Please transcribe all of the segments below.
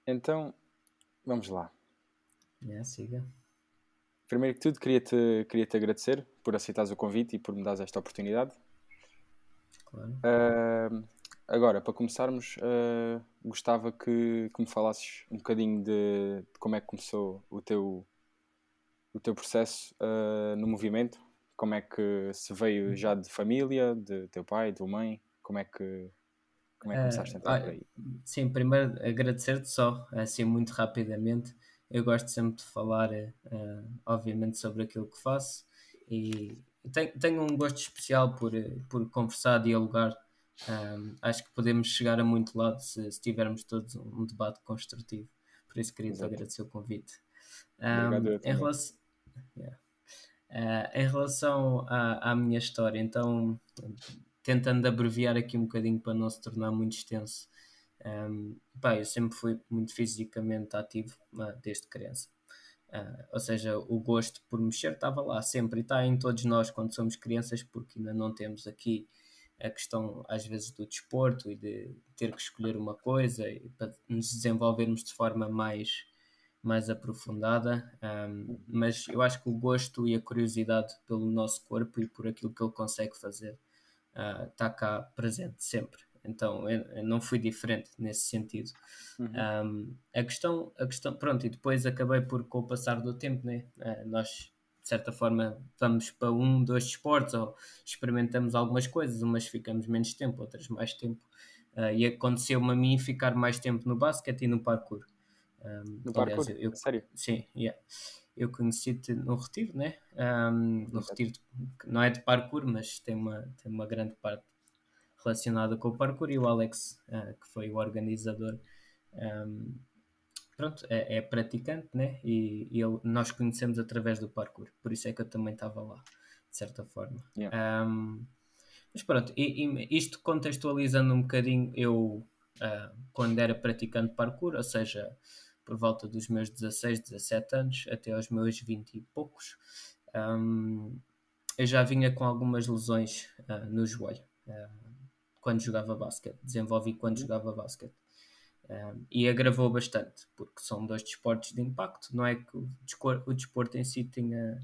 Então, vamos lá. Siga. Primeiro que tudo, queria-te agradecer por aceitares o convite e por me dares esta oportunidade. Claro. Ah, Agora, para começarmos, gostava que me falasses um bocadinho de como é que começou o teu processo no movimento. Como é que se veio já de família, de teu pai, tua mãe? Como é que começaste a entrar por Olha, aí? sim, primeiro agradecer-te só, assim, muito rapidamente. Eu gosto sempre de falar, obviamente, sobre aquilo que faço e tenho um gosto especial por conversar, dialogar. Acho que podemos chegar a muito lado se tivermos todos um debate construtivo. Por isso queria-te Exato. agradecer o convite. Obrigado, eu Em também. relação, yeah. Em relação à minha história, então, tentando abreviar aqui um bocadinho para não se tornar muito extenso, eu sempre fui muito fisicamente ativo, desde criança. Ou seja, o gosto por mexer estava lá sempre e está em todos nós quando somos crianças, porque ainda não temos aqui a questão, às vezes, do desporto e de ter que escolher uma coisa e para nos desenvolvermos de forma mais aprofundada, mas eu acho que o gosto e a curiosidade pelo nosso corpo e por aquilo que ele consegue fazer está cá presente sempre. Então eu não fui diferente nesse sentido. Uhum. A questão, pronto, e depois acabei por, com o passar do tempo, né? Nós de certa forma vamos para dois desportos ou experimentamos algumas coisas, umas ficamos menos tempo, outras mais tempo. E aconteceu-me a mim ficar mais tempo no basquete e no parkour. No Aliás, parkour? A sério? sim, yeah. Eu conheci-te no Retiro, né? No Exato. Retiro, que não é de parkour, mas tem uma grande parte relacionada com o parkour e o Alex, que foi o organizador, um, pronto, é praticante, né? E nós conhecemos através do parkour, por isso é que eu também estava lá, de certa forma. Yeah. Mas pronto, e isto contextualizando um bocadinho, eu quando era praticante de parkour, ou seja, por volta dos meus 16, 17 anos, até aos meus 20 e poucos, eu já vinha com algumas lesões no joelho, quando jogava basquete, desenvolvi quando Uhum. jogava basquete. E agravou bastante, porque são dois desportos de impacto, não é que o desporto em si tenha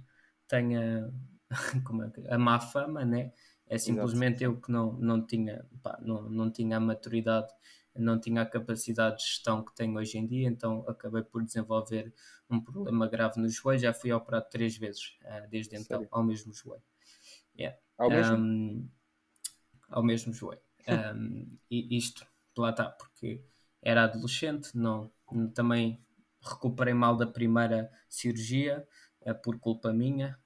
como é a má fama, né? É Exato. simplesmente Sim. eu que não tinha, pá, não tinha a maturidade, não tinha a capacidade de gestão que tenho hoje em dia, então acabei por desenvolver um problema grave no joelho, já fui operado 3 vezes, desde então, Sério. ao mesmo joelho. Yeah. Ao mesmo? Um, Ao mesmo joelho. E isto, lá está, porque era adolescente, também recuperei mal da primeira cirurgia, por culpa minha.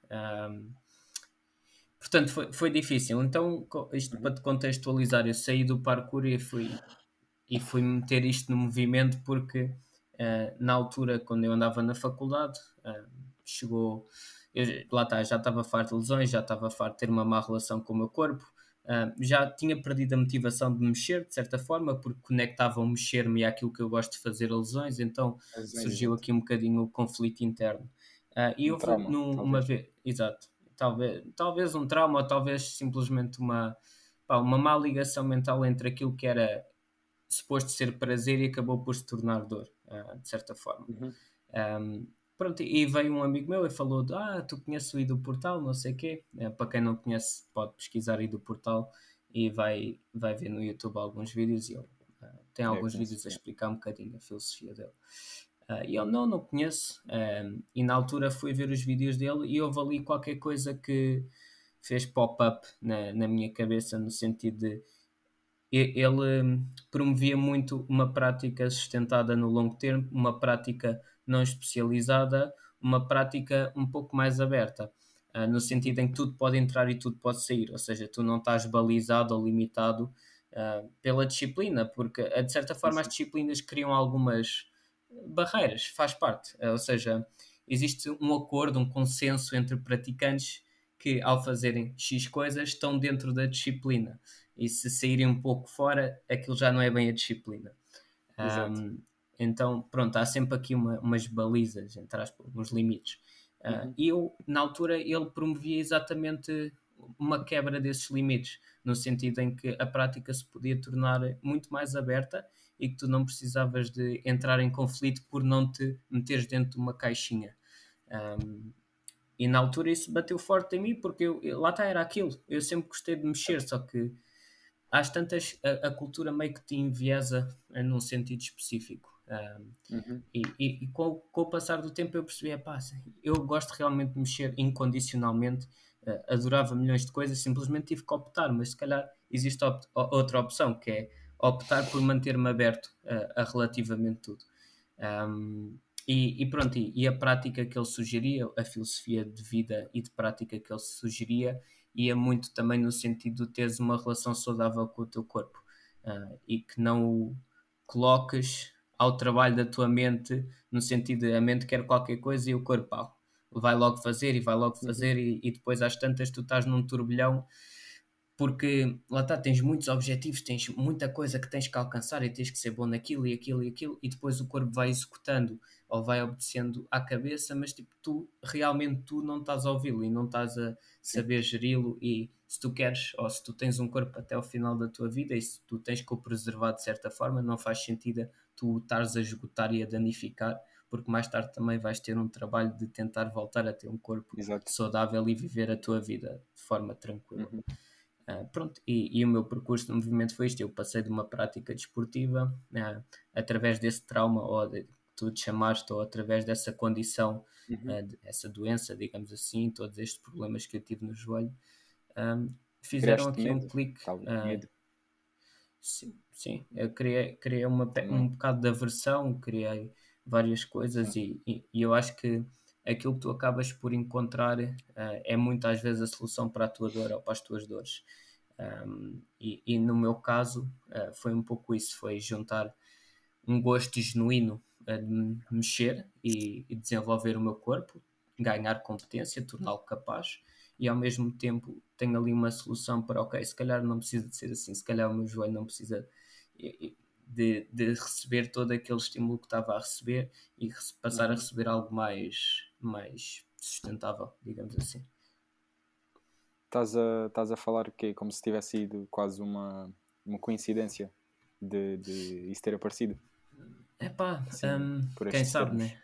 Portanto, foi difícil. Então, isto Uhum. para te contextualizar, eu saí do parkour e fui meter isto no movimento porque na altura, quando eu andava na faculdade, chegou. Lá está, já estava farto de lesões, já estava farto de ter uma má relação com o meu corpo, já tinha perdido a motivação de mexer, de certa forma, porque conectava o mexer-me àquilo que eu gosto de fazer a lesões, então As lesões, surgiu exato. aqui um bocadinho o conflito interno. E Um houve trauma, uma talvez. vez, exato, talvez um trauma, ou talvez simplesmente uma má ligação mental entre aquilo que era suposto ser prazer e acabou por se tornar dor, de certa forma. Uhum. Um, Pronto, e veio um amigo meu e falou tu conheces o Ido Portal, não sei o quê. Para quem não conhece, pode pesquisar Ido Portal e vai ver no YouTube alguns vídeos e ele tem É, alguns conheço. vídeos a Yeah. explicar um bocadinho a filosofia dele. E eu não conheço. E na altura fui ver os vídeos dele e houve ali qualquer coisa que fez pop-up na minha cabeça, no sentido de ele promovia muito uma prática sustentada no longo termo, uma prática não especializada, uma prática um pouco mais aberta, no Uhum. sentido em que tudo pode entrar e tudo pode sair, ou seja, tu não estás balizado ou limitado pela disciplina, porque de certa Sim, forma as sim. disciplinas criam algumas barreiras, faz parte, ou seja, existe um acordo, um consenso entre praticantes que ao fazerem X coisas estão dentro da disciplina e se saírem um pouco fora, aquilo já não é bem a disciplina. Exato. Um, então, pronto, há sempre aqui umas balizas, entre aspas, uns limites. Uhum. E eu, na altura, ele promovia exatamente uma quebra desses limites, no sentido em que a prática se podia tornar muito mais aberta e que tu não precisavas de entrar em conflito por não te meteres dentro de uma caixinha. Um, e na altura isso bateu forte em mim porque lá está, era aquilo. Eu sempre gostei de mexer, só que às tantas a cultura meio que te enviesa num sentido específico. Uhum. E com o passar do tempo eu percebi, epá, assim, eu gosto realmente de mexer incondicionalmente, adorava milhões de coisas, simplesmente tive que optar, mas se calhar existe outra opção, que é optar por manter-me aberto a relativamente tudo. Um, e pronto, e a prática que ele sugeria, a filosofia de vida e de prática que ele sugeria, ia muito também no sentido de teres uma relação saudável com o teu corpo, e que não o coloques ao trabalho da tua mente, no sentido de a mente quer qualquer coisa e o corpo vai logo fazer e vai logo Uhum. fazer, e depois às tantas tu estás num turbilhão porque lá está, tens muitos objetivos, tens muita coisa que tens que alcançar e tens que ser bom naquilo e aquilo e aquilo, e depois o corpo vai executando ou vai obedecendo à cabeça, mas tipo, tu realmente tu não estás a ouvi-lo e não estás a Sim, saber geri-lo. E se tu queres, ou se tu tens um corpo até ao final da tua vida e se tu tens que o preservar de certa forma, não faz sentido tu estares a esgotar e a danificar, porque mais tarde também vais ter um trabalho de tentar voltar a ter um corpo exato. saudável e viver a tua vida de forma tranquila. Uhum. Pronto, e o meu percurso no movimento foi isto. Eu passei de uma prática desportiva, através desse trauma, ou que tu te chamaste, ou através dessa condição, Uhum. essa doença, digamos assim, todos estes problemas que eu tive no joelho, ah, fizeram Criaste aqui um medo? clique. Tal, medo Sim, sim, eu criei um também. bocado de aversão, criei várias coisas, Sim. e eu acho que aquilo que tu acabas por encontrar, é muito às vezes a solução para a tua dor ou para as tuas dores. E no meu caso, foi um pouco isso, foi juntar um gosto genuíno de mexer e desenvolver o meu corpo, ganhar competência, torná-lo capaz, e ao mesmo tempo tenho ali uma solução para, ok, se calhar não precisa de ser assim, se calhar o meu joelho não precisa de receber todo aquele estímulo que estava a receber, e passar a Uhum. receber algo mais sustentável, digamos assim. Estás a falar que como se tivesse sido quase uma coincidência de isso ter aparecido, Epá, assim, por quem estes sabe, termos, né?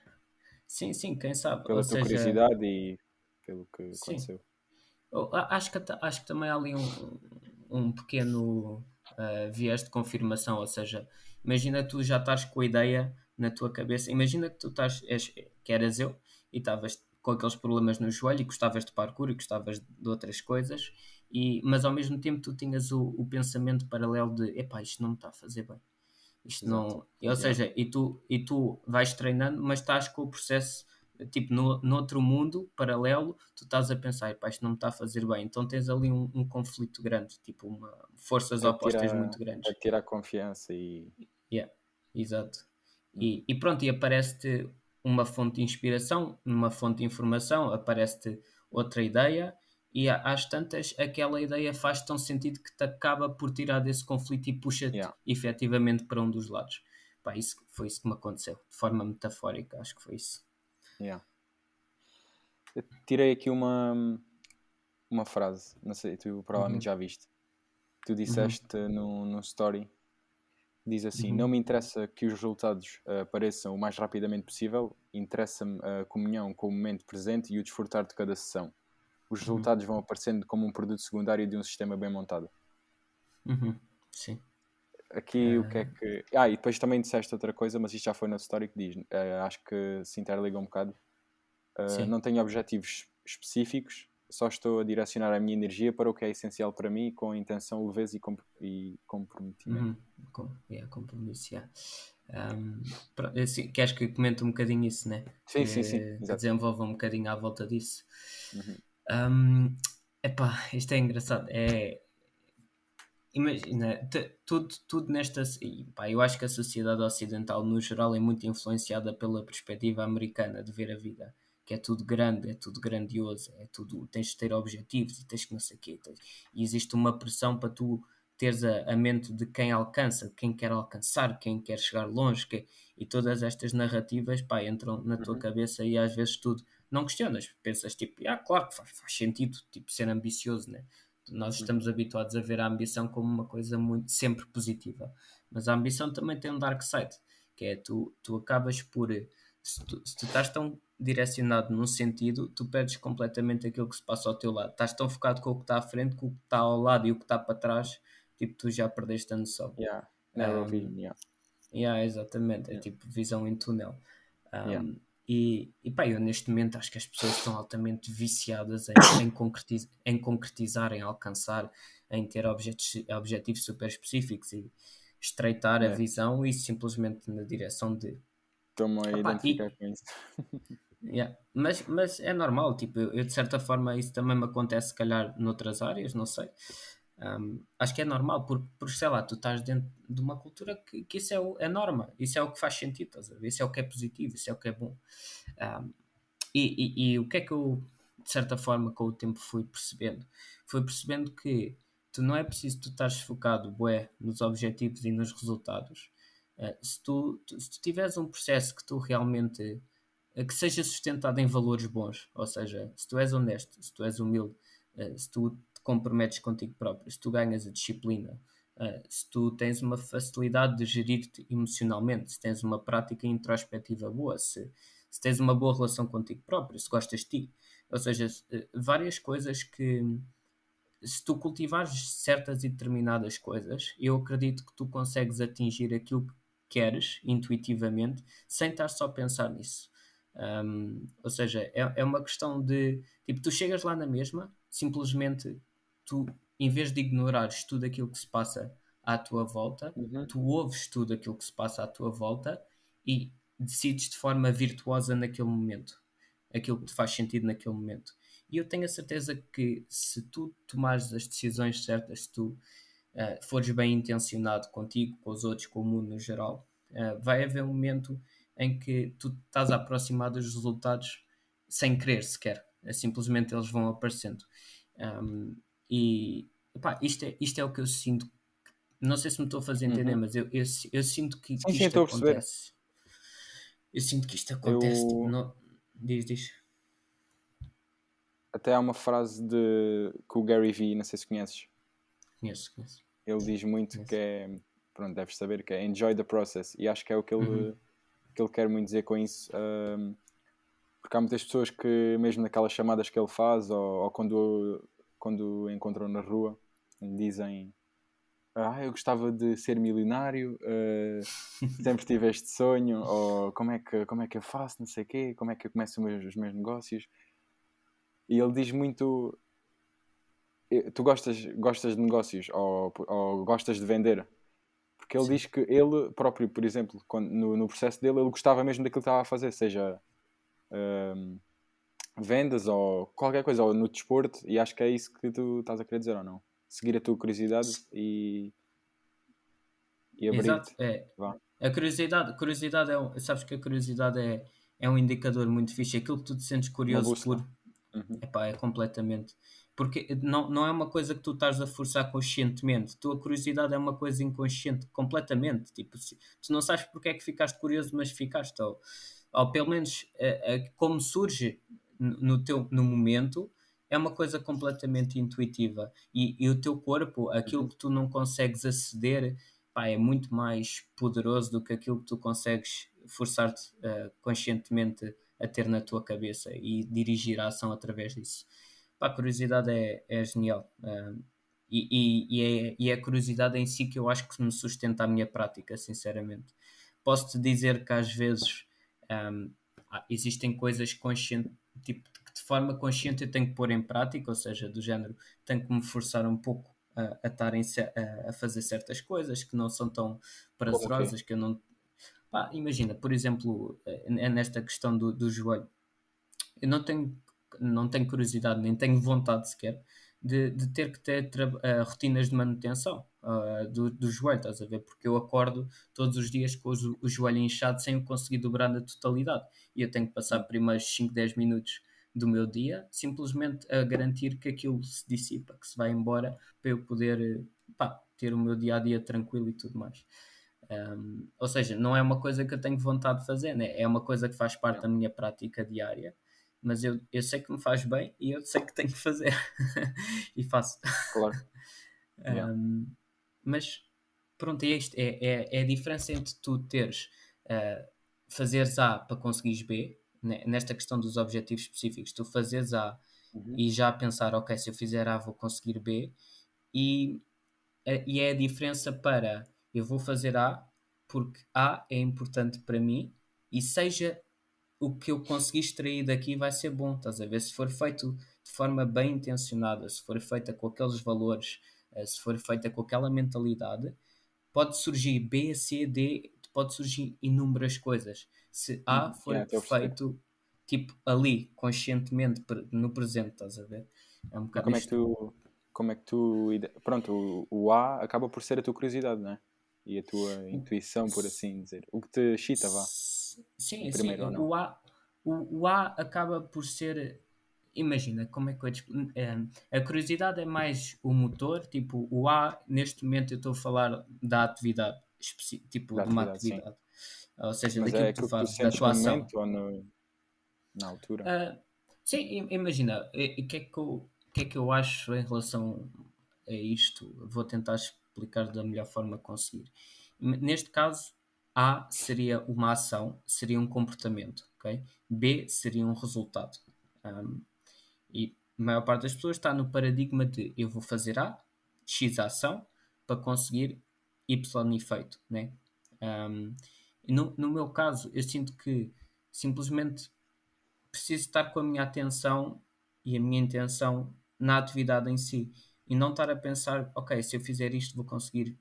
Sim, sim, quem sabe. Ou pela tua seja, curiosidade e pelo que sim. aconteceu. Acho que também há ali um pequeno viés de confirmação, ou seja, imagina tu já estás com a ideia na tua cabeça, imagina que tu que eras eu e estavas com aqueles problemas no joelho e gostavas de parkour e gostavas de outras coisas, mas ao mesmo tempo tu tinhas o pensamento paralelo de epá, isto não me está a fazer bem. Isto Exato. não. Ou Yeah. seja, e tu vais treinando, mas estás com o processo, tipo, noutro mundo paralelo, tu estás a pensar, pá, isto não me está a fazer bem. Então tens ali um conflito grande, tipo, forças Até opostas tira, muito grandes. até tira a confiança e. Yeah, exato. Uhum. E pronto, e aparece-te uma fonte de inspiração, uma fonte de informação, aparece-te outra ideia, e às tantas aquela ideia faz tão sentido que te acaba por tirar desse conflito e puxa-te Yeah. efetivamente para um dos lados. Pá, foi isso que me aconteceu, de forma metafórica, acho que foi isso. Yeah. Eu tirei aqui uma frase, não sei, tu provavelmente Uhum, já viste. Tu uhum, disseste num story, diz assim: não uhum, me interessa que os resultados apareçam o mais rapidamente possível, interessa-me a comunhão com o momento presente e o desfrutar de cada sessão. Os uhum, resultados vão aparecendo como um produto secundário de um sistema bem montado. uhum. Sim. Aqui o que é Ah, que. E depois também disseste outra coisa, mas isto já foi na story que diz, acho que se interliga um bocado. sim. Não tenho objetivos específicos, só estou a direcionar a minha energia para o que é essencial para mim, com intenção, leveza e comprometimento. Uhum. Compromisso, yeah. Assim, queres que comente um bocadinho isso, né? Sim, sim, sim, Que exato. desenvolva um bocadinho à volta disso. Uhum. Um, Epá, isto é engraçado. Imagina, tudo nesta. E, pá, eu acho que a sociedade ocidental, no geral, é muito influenciada pela perspectiva americana de ver a vida. Que é tudo grande, é tudo grandioso, é tudo. Tens de ter objetivos e tens que não sei o quê. E existe uma pressão para tu teres a mente de quem alcança, de quem quer alcançar, quem quer chegar longe. E todas estas narrativas, pá, entram na tua Uhum. cabeça e às vezes tudo. Não questionas, pensas tipo, claro que faz sentido tipo, ser ambicioso, né? Nós Uhum. estamos habituados a ver a ambição como uma coisa muito sempre positiva. Mas a ambição também tem um dark side, que é tu acabas por, se tu estás tão direcionado num sentido, tu perdes completamente aquilo que se passa ao teu lado. Estás tão focado com o que está à frente, com o que está ao lado e o que está para trás, tipo, tu já perdeste a noção. Yeah. Narrow Um, vision, yeah. yeah, exatamente, é Yeah. tipo visão em túnel. Yeah. E pá, eu neste momento acho que as pessoas estão altamente viciadas em concretizar, em alcançar, em ter objetivos super específicos e estreitar a Yeah. visão e simplesmente na direção de. Estou-me a Opá, identificar com isso. yeah, mas é normal, tipo, eu de certa forma isso também me acontece se calhar noutras áreas, não sei. Acho que é normal, porque sei lá, tu estás dentro de uma cultura que isso é norma, isso é o que faz sentido, estás a ver? Isso é o que é positivo, isso é o que é bom. Um, e o que é que eu, de certa forma, com o tempo fui percebendo? Fui percebendo que tu não é preciso tu estares focado, bué, nos objetivos e nos resultados. Se tu tiveres um processo que tu realmente que seja sustentado em valores bons, ou seja, se tu és honesto, se tu és humilde, se tu te comprometes contigo próprio, se tu ganhas a disciplina, se tu tens uma facilidade de gerir-te emocionalmente, se tens uma prática introspectiva boa, se tens uma boa relação contigo próprio, se gostas de ti. Ou seja, várias coisas que, se tu cultivares certas e determinadas coisas, eu acredito que tu consegues atingir aquilo que queres intuitivamente sem estar só a pensar nisso. Ou seja, é uma questão de tipo, tu chegas lá na mesma, simplesmente tu, em vez de ignorares tudo aquilo que se passa à tua volta, Uhum. tu ouves tudo aquilo que se passa à tua volta e decides de forma virtuosa naquele momento aquilo que te faz sentido naquele momento. E eu tenho a certeza que se tu tomares as decisões certas, se tu fores bem intencionado contigo, com os outros, com o mundo no geral, vai haver um momento em que tu estás a aproximar dos resultados sem querer sequer. Simplesmente eles vão aparecendo. Um, e epá, isto é o que eu sinto. Não sei se me estou a fazer entender, Uhum. mas eu sinto que Sim, sim, isto estou a perceber. acontece. Eu sinto que isto acontece. Tipo, Eu não... Diz. até há uma frase de que o Gary Vee, não sei se conheces, Conheço. ele diz muito que Conheço. é, pronto, deves saber que é enjoy the process, e acho que é o Uhum. que ele quer muito dizer com isso, porque há muitas pessoas que mesmo naquelas chamadas que ele faz ou quando o encontram na rua dizem eu gostava de ser milionário, sempre tive este sonho, ou como é que eu faço, não sei o quê, como é que eu começo os meus negócios. E ele diz muito, tu gostas de negócios ou gostas de vender? Porque ele Sim. diz que ele próprio, por exemplo, no processo dele, ele gostava mesmo daquilo que estava a fazer, seja hum, vendas ou qualquer coisa, ou no desporto, e acho que é isso que tu estás a querer dizer, ou não? Seguir a tua curiosidade e Exato. abrir-te. Vá. A curiosidade sabes que a curiosidade é um indicador muito fixe. Aquilo que tu te sentes Uma curioso bússola. por, Uhum. epá, é completamente. Porque não é uma coisa que tu estás a forçar conscientemente. Tua curiosidade é uma coisa inconsciente, completamente. Tipo, tu não sabes porque é que ficaste curioso, mas ficaste. Ou pelo menos como surge no momento, é uma coisa completamente intuitiva. E o teu corpo, aquilo Uhum. que tu não consegues aceder, pá, é muito mais poderoso do que aquilo que tu consegues forçar-te conscientemente a ter na tua cabeça e dirigir a ação através disso. Pá, a curiosidade é genial. E é a curiosidade em si que eu acho que me sustenta a minha prática, sinceramente. Posso-te dizer que às vezes um, existem coisas conscientes, tipo, que de forma consciente eu tenho que pôr em prática, ou seja, do género, tenho que me forçar um pouco a fazer certas coisas que não são tão Como o quê? prazerosas, que eu não. Pá, imagina, por exemplo, é nesta questão do joelho. Eu não tenho curiosidade, nem tenho vontade sequer de ter que ter rotinas de manutenção do joelho, estás a ver? Porque eu acordo todos os dias com o joelho inchado sem o conseguir dobrar na totalidade. E eu tenho que passar Hum. primeiros 5 10 minutos do meu dia simplesmente a garantir que aquilo se dissipa, que se vai embora para eu poder pá, ter o meu dia a dia tranquilo e tudo mais. Ou seja, não é uma coisa que eu tenho vontade de fazer, né? É uma coisa que faz parte Yeah. da minha prática diária, mas eu sei que me faz bem e eu sei que tenho que fazer e faço. Claro. Yeah. Um, mas pronto, é isto. É a diferença entre tu teres, ah, fazeres A para conseguires B, nesta questão dos objetivos específicos, tu fazeres A Uhum. e já pensar, ok, se eu fizer A vou conseguir B, e, e é a diferença para eu vou fazer A porque A é importante para mim e seja o que eu conseguir extrair daqui vai ser bom, estás a ver? Se for feito de forma bem intencionada, se for feita com aqueles valores, se for feita com aquela mentalidade, pode surgir B, C, D, pode surgir inúmeras coisas. Se A Uhum. Yeah, for estou a perceber. feito tipo ali, conscientemente, no presente, estás a ver? É um E bocado isto. pronto, o A acaba por ser a tua curiosidade, não é? E a tua intuição, por assim dizer. O que te excita, vá, em Sim, sim, primeiro ou não. o A acaba por ser. Imagina, como é que eu ia a curiosidade é mais o motor, tipo, o A, neste momento eu estou a falar da atividade, tipo, Da de uma atividade, sim. atividade, ou seja, Mas daquilo é que tu aquilo que tu fazes, da sentes tua no ação. momento ou na altura. Ah, sim, imagina, o que é que eu acho em relação a isto? Vou tentar explicar da melhor forma que conseguir. Neste caso, A seria uma ação, seria um comportamento, ok? B seria um resultado. Ahm, e a maior parte das pessoas está no paradigma de eu vou fazer A, X ação, para conseguir Y efeito, né? Ahm, e no meu caso, eu sinto que simplesmente preciso estar com a minha atenção e a minha intenção na atividade em si e não estar a pensar, ok, se eu fizer isto vou conseguir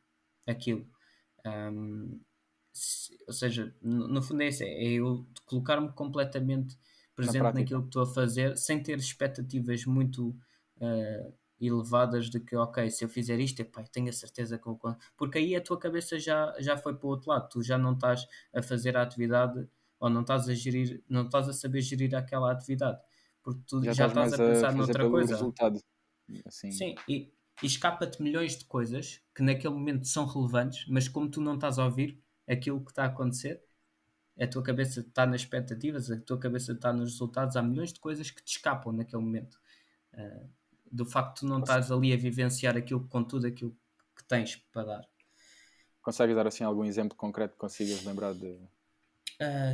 aquilo. Ahm, ou seja, no fundo é isso, é eu colocar-me completamente Na presente prática. naquilo que estou a fazer sem ter expectativas muito elevadas de que, ok, se eu fizer isto, epá, eu tenho a certeza que porque aí a tua cabeça já foi para o outro lado, tu já não estás a fazer a atividade ou não estás a gerir, não estás a saber gerir aquela atividade, porque tu Já já estás estás a mais a pensar fazer noutra pelo coisa. resultado. Assim, Sim, e escapa-te milhões de coisas que naquele momento são relevantes, mas como tu não estás a ouvir aquilo que está a acontecer, a tua cabeça está nas expectativas, a tua cabeça está nos resultados, há milhões de coisas que te escapam naquele momento. Ah, do facto de tu não conse- estás ali a vivenciar aquilo com tudo aquilo que tens para dar. consegues dar assim algum exemplo concreto que consigas lembrar de.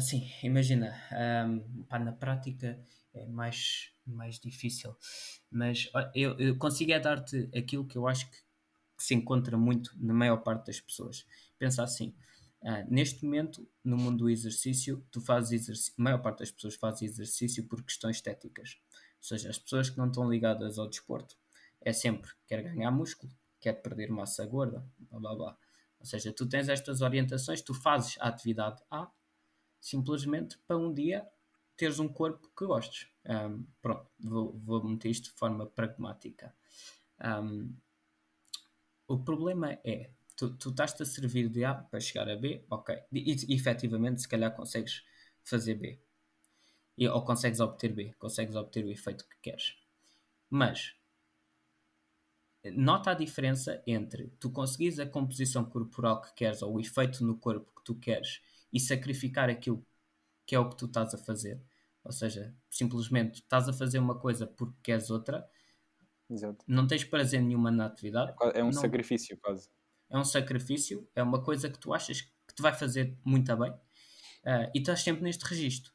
Sim, imagina, pá, na prática é mais difícil, mas ó, eu consigo é dar-te aquilo que eu acho que se encontra muito na maior parte das pessoas. Pensa assim, neste momento, no mundo do exercício, tu fazes exercício, a maior parte das pessoas faz exercício por questões estéticas. Ou seja, as pessoas que não estão ligadas ao desporto é sempre quer ganhar músculo, quer perder massa gorda, blá blá blá. Ou seja, tu tens estas orientações, tu fazes a atividade A simplesmente para um dia teres um corpo que gostes. Pronto, vou meter isto de forma pragmática. Um, o problema é, tu estás-te a servir de A para chegar a B, ok, e efetivamente se calhar consegues fazer B, ou consegues obter B, consegues obter o efeito que queres. Mas nota a diferença entre tu conseguires a composição corporal que queres ou o efeito no corpo que tu queres e sacrificar aquilo que é o que tu estás a fazer. Ou seja, simplesmente estás a fazer uma coisa porque queres outra, Exato. não tens prazer nenhuma na atividade, É um não, sacrifício, quase. é um sacrifício, é uma coisa que tu achas que te vai fazer muito bem, e estás sempre neste registro.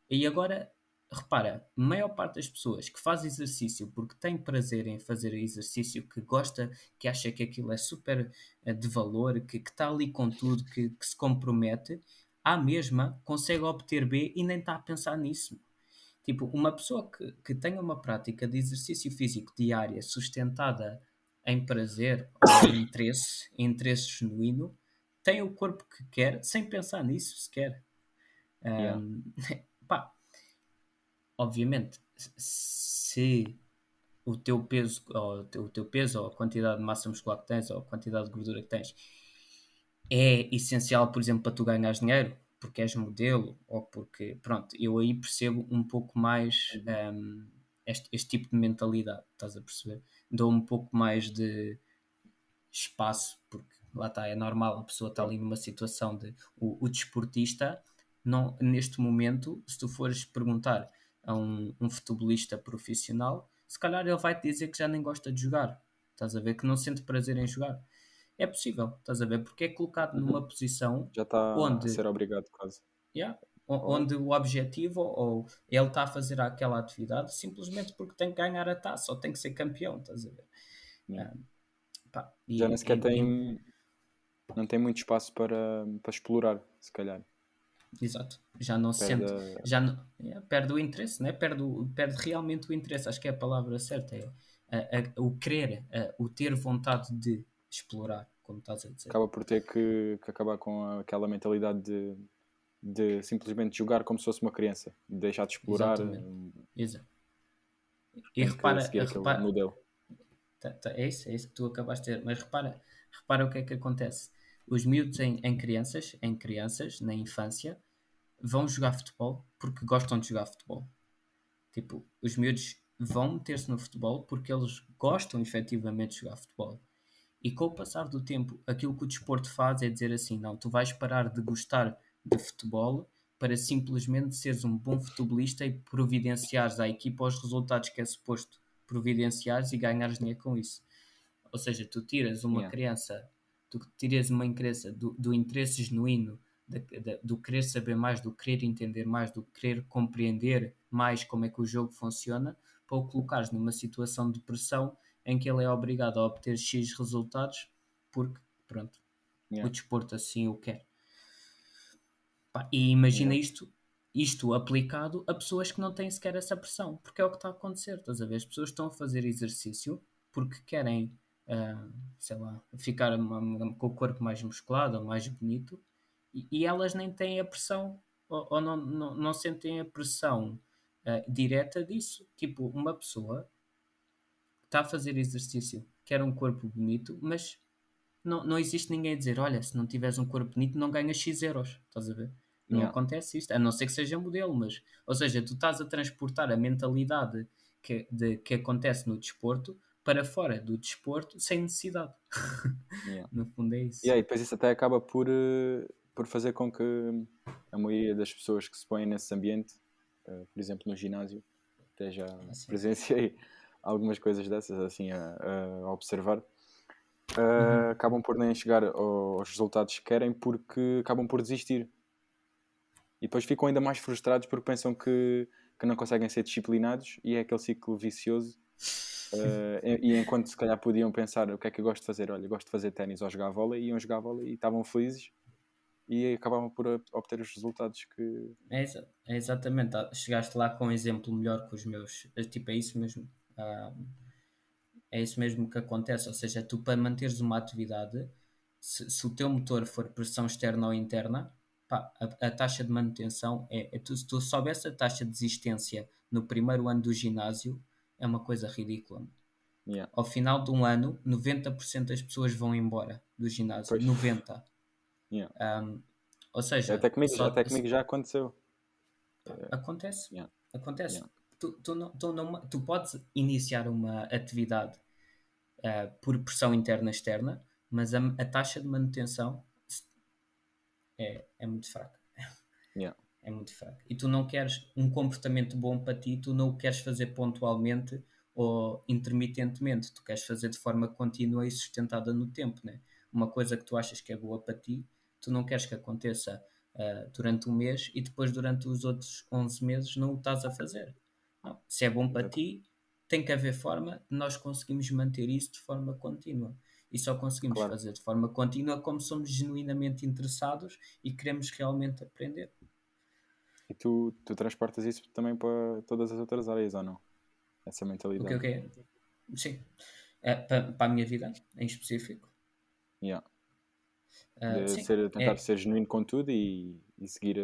E agora, repara, a maior parte das pessoas que faz exercício porque tem prazer em fazer exercício, que gosta, que acha que aquilo é super de valor, que está ali com tudo, que se compromete, à mesma consegue obter B e nem está a pensar nisso. Tipo, uma pessoa que tenha uma prática de exercício físico diária sustentada em prazer ou em interesse genuíno, tem o corpo que quer sem pensar nisso sequer. Yeah. Um, pá, obviamente, se o teu peso ou a quantidade de massa muscular que tens ou a quantidade de gordura que tens é essencial, por exemplo, para tu ganhares dinheiro, porque és modelo ou porque, pronto, eu aí percebo um pouco mais Uhum. este tipo de mentalidade, estás a perceber? Dou um pouco mais de espaço, porque lá está, é normal, a pessoa está Claro. ali numa situação de o desportista, não, neste momento, se tu fores perguntar a um futebolista profissional, se calhar ele vai te dizer que já nem gosta de jogar, estás a ver que não sente prazer em jogar. é possível, estás a ver? Porque é colocado numa Uhum. posição Já está a onde, ser obrigado quase. yeah, Ou, onde o objetivo ou ele está a fazer aquela atividade simplesmente porque tem que ganhar a taça ou tem que ser campeão, estás a ver? yeah. Ah, pá, Já nem sequer não tem muito espaço para explorar, se calhar. exato, já não se Perde sente, já não, perde o interesse, né? Perde realmente o interesse, acho que é a palavra certa, é o querer, o ter vontade de explorar, como estás a dizer. acaba por ter que acabar com aquela mentalidade de simplesmente jogar como se fosse uma criança, de deixar de explorar, Exatamente. Exato. E tem que seguir aquele repara, modelo. é isso que tu acabaste de dizer, mas repara o que é que acontece. Os miúdos em crianças, na infância, vão jogar futebol porque gostam de jogar futebol. Tipo, os miúdos vão meter-se no futebol porque eles gostam efetivamente de jogar futebol. E com o passar do tempo, aquilo que o desporto faz é dizer assim: não, tu vais parar de gostar de futebol para simplesmente seres um bom futebolista e providenciares à equipa os resultados que é suposto providenciares e ganhares dinheiro com isso. Ou seja, Yeah. tu tiras uma criança do interesse genuíno, do querer saber mais, do querer entender mais, do querer compreender mais como é que o jogo funciona, para o colocares numa situação de pressão em que ele é obrigado a obter X resultados porque, pronto, o Yeah. desporto assim o quer. Pá, e imagina Yeah. isto aplicado a pessoas que não têm sequer essa pressão, porque é o que está a acontecer, estás a ver? As pessoas estão a fazer exercício porque querem, ah, sei lá, ficar com o corpo mais musculado ou mais bonito e elas nem têm a pressão ou não sentem a pressão direta disso. Tipo, uma pessoa está a fazer exercício, quer um corpo bonito, mas não existe ninguém a dizer, olha, se não tiveres um corpo bonito não ganhas X euros, estás a ver? Não Yeah. acontece isto, a não ser que seja modelo, mas, ou seja, tu estás a transportar a mentalidade que acontece no desporto para fora do desporto sem necessidade. Yeah. No fundo é isso. Yeah, e depois isso até acaba por fazer com que a maioria das pessoas que se põem nesse ambiente, por exemplo no ginásio, até já Assim. presenciei algumas coisas dessas assim a observar, Uhum. acabam por nem chegar aos resultados que querem porque acabam por desistir. E depois ficam ainda mais frustrados porque pensam que não conseguem ser disciplinados e é aquele ciclo vicioso. E enquanto se calhar podiam pensar o que é que eu gosto de fazer, olha, eu gosto de fazer ténis ou jogar vôlei, iam jogar vôlei e estavam felizes e acabavam por obter os resultados que. É exatamente, chegaste lá com um exemplo melhor que os meus, tipo, é isso mesmo. Ah, é isso mesmo que acontece, ou seja, tu para manteres uma atividade, se o teu motor for pressão externa ou interna, pá, a taxa de manutenção se tu soubesse a taxa de desistência no primeiro ano do ginásio, é uma coisa ridícula. Yeah. Ao final de um ano, 90% das pessoas vão embora do ginásio, Pois. 90%. Yeah. Ou seja, Até comigo já aconteceu. acontece, Yeah. acontece. Yeah. Tu podes iniciar uma atividade por pressão interna e externa, mas a taxa de manutenção é muito fraca. Yeah. É muito fraca. E tu não queres um comportamento bom para ti, tu não o queres fazer pontualmente ou intermitentemente, tu queres fazer de forma contínua e sustentada no tempo, né? Uma coisa que tu achas que é boa para ti, tu não queres que aconteça durante um mês e depois durante os outros 11 meses não o estás a fazer. Não. Se é bom para Exato. ti, tem que haver forma de nós conseguirmos manter isso de forma contínua. E só conseguimos Claro. fazer de forma contínua como somos genuinamente interessados e queremos realmente aprender. E tu transportas isso também para todas as outras áreas, ou não? Essa O que mentalidade. eu quero? Sim. Para a minha vida, em específico. Yeah. De Sim. tentar ser genuíno com tudo e seguir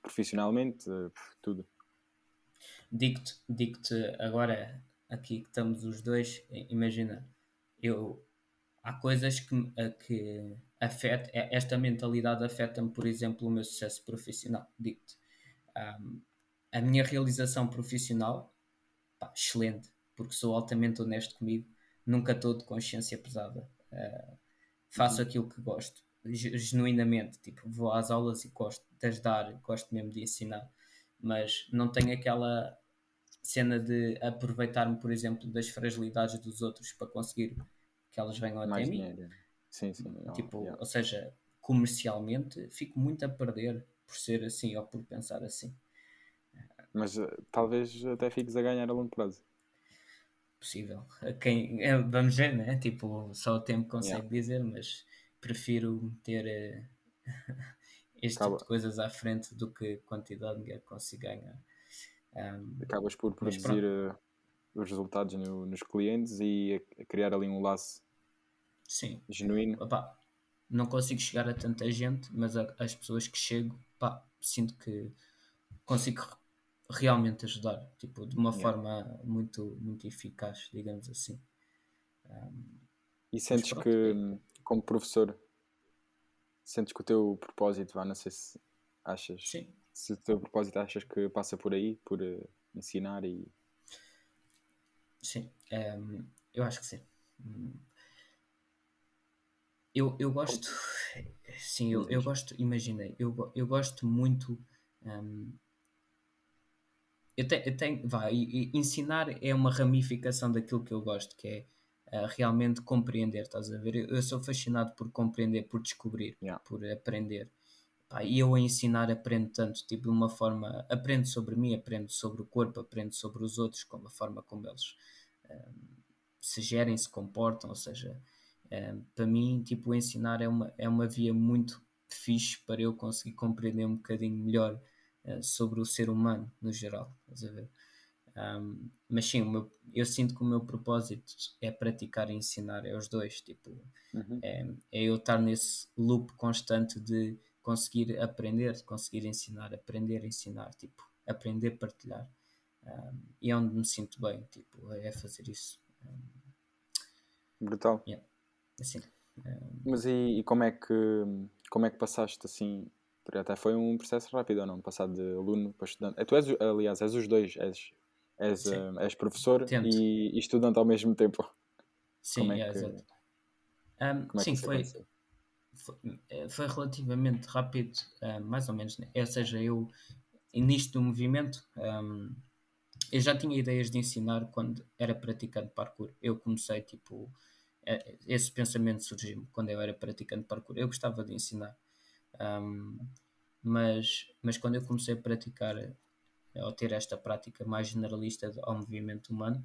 profissionalmente tudo. Digo-te agora, aqui que estamos os dois, imagina, eu, há coisas que esta mentalidade afeta-me, por exemplo, o meu sucesso profissional. Digo-te, um, a minha realização profissional, pá, excelente, porque sou altamente honesto comigo, nunca estou de consciência pesada. Faço Uhum. aquilo que gosto, genuinamente, tipo, vou às aulas e gosto de ajudar, gosto mesmo de ensinar, mas não tenho aquela cena de aproveitar-me, por exemplo, das fragilidades dos outros para conseguir que elas venham até Mais mim. dinheiro. Sim, sim. Tipo, Yeah. ou seja, comercialmente fico muito a perder por ser assim ou por pensar assim. Mas talvez até fiques a ganhar a longo prazo. Possível. Vamos ver, né? Tipo, só o tempo Yeah. consegue dizer, mas prefiro ter este tipo de Acaba, coisas à frente do que quantidade de dinheiro que consigo ganhar. acabas por Mas produzir pronto, os resultados nos clientes e a criar ali um laço sim. genuíno. Opá, não consigo chegar a tanta gente, mas as pessoas que chego, pá, sinto que consigo realmente ajudar, tipo, de uma Yeah. forma muito, muito eficaz, digamos assim. E Mas sentes que, pronto, como professor, sentes que o teu propósito, não sei se achas, sim, se o teu propósito achas que passa por aí, por ensinar e. sim, eu acho que sim. Hum, eu Como- gosto, sim, Diz, eu diz. gosto, imaginei, eu gosto muito. hum, eu tenho, vá, ensinar é uma ramificação daquilo que eu gosto, que é realmente compreender, estás a ver? Eu sou fascinado por compreender, por descobrir, Yeah. por aprender. Pá, e eu a ensinar aprendo tanto, tipo, de uma forma, aprendo sobre mim, aprendo sobre o corpo, aprendo sobre os outros, como a forma como eles se gerem, se comportam, ou seja, para mim, tipo, o ensinar é uma via muito fixe para eu conseguir compreender um bocadinho melhor sobre o ser humano no geral, estás a ver? Mas sim, eu sinto que o meu propósito é praticar e ensinar, é os dois, tipo, Uhum. é eu estar nesse loop constante de conseguir aprender, de conseguir ensinar, aprender, ensinar, tipo, aprender, partilhar. E é onde me sinto bem, tipo, é fazer isso. Brutal. Yeah, assim. Mas e como é que passaste assim? Porque até foi um processo rápido ou não? Passar de aluno para estudante. Tu és, aliás, és os dois. Sim, És professor tento. e estudante ao mesmo tempo. Como Sim, é yeah, que, exato. como é que Sim, isso aconteceu? foi, foi relativamente rápido, mais ou menos, né? Ou seja, eu, nisto do movimento, eu já tinha ideias de ensinar quando era praticante de parkour. Eu comecei, tipo, esse pensamento surgiu-me quando eu era praticante de parkour. Eu gostava de ensinar. Um, mas quando eu comecei a praticar, ou ter esta prática mais generalista ao movimento humano,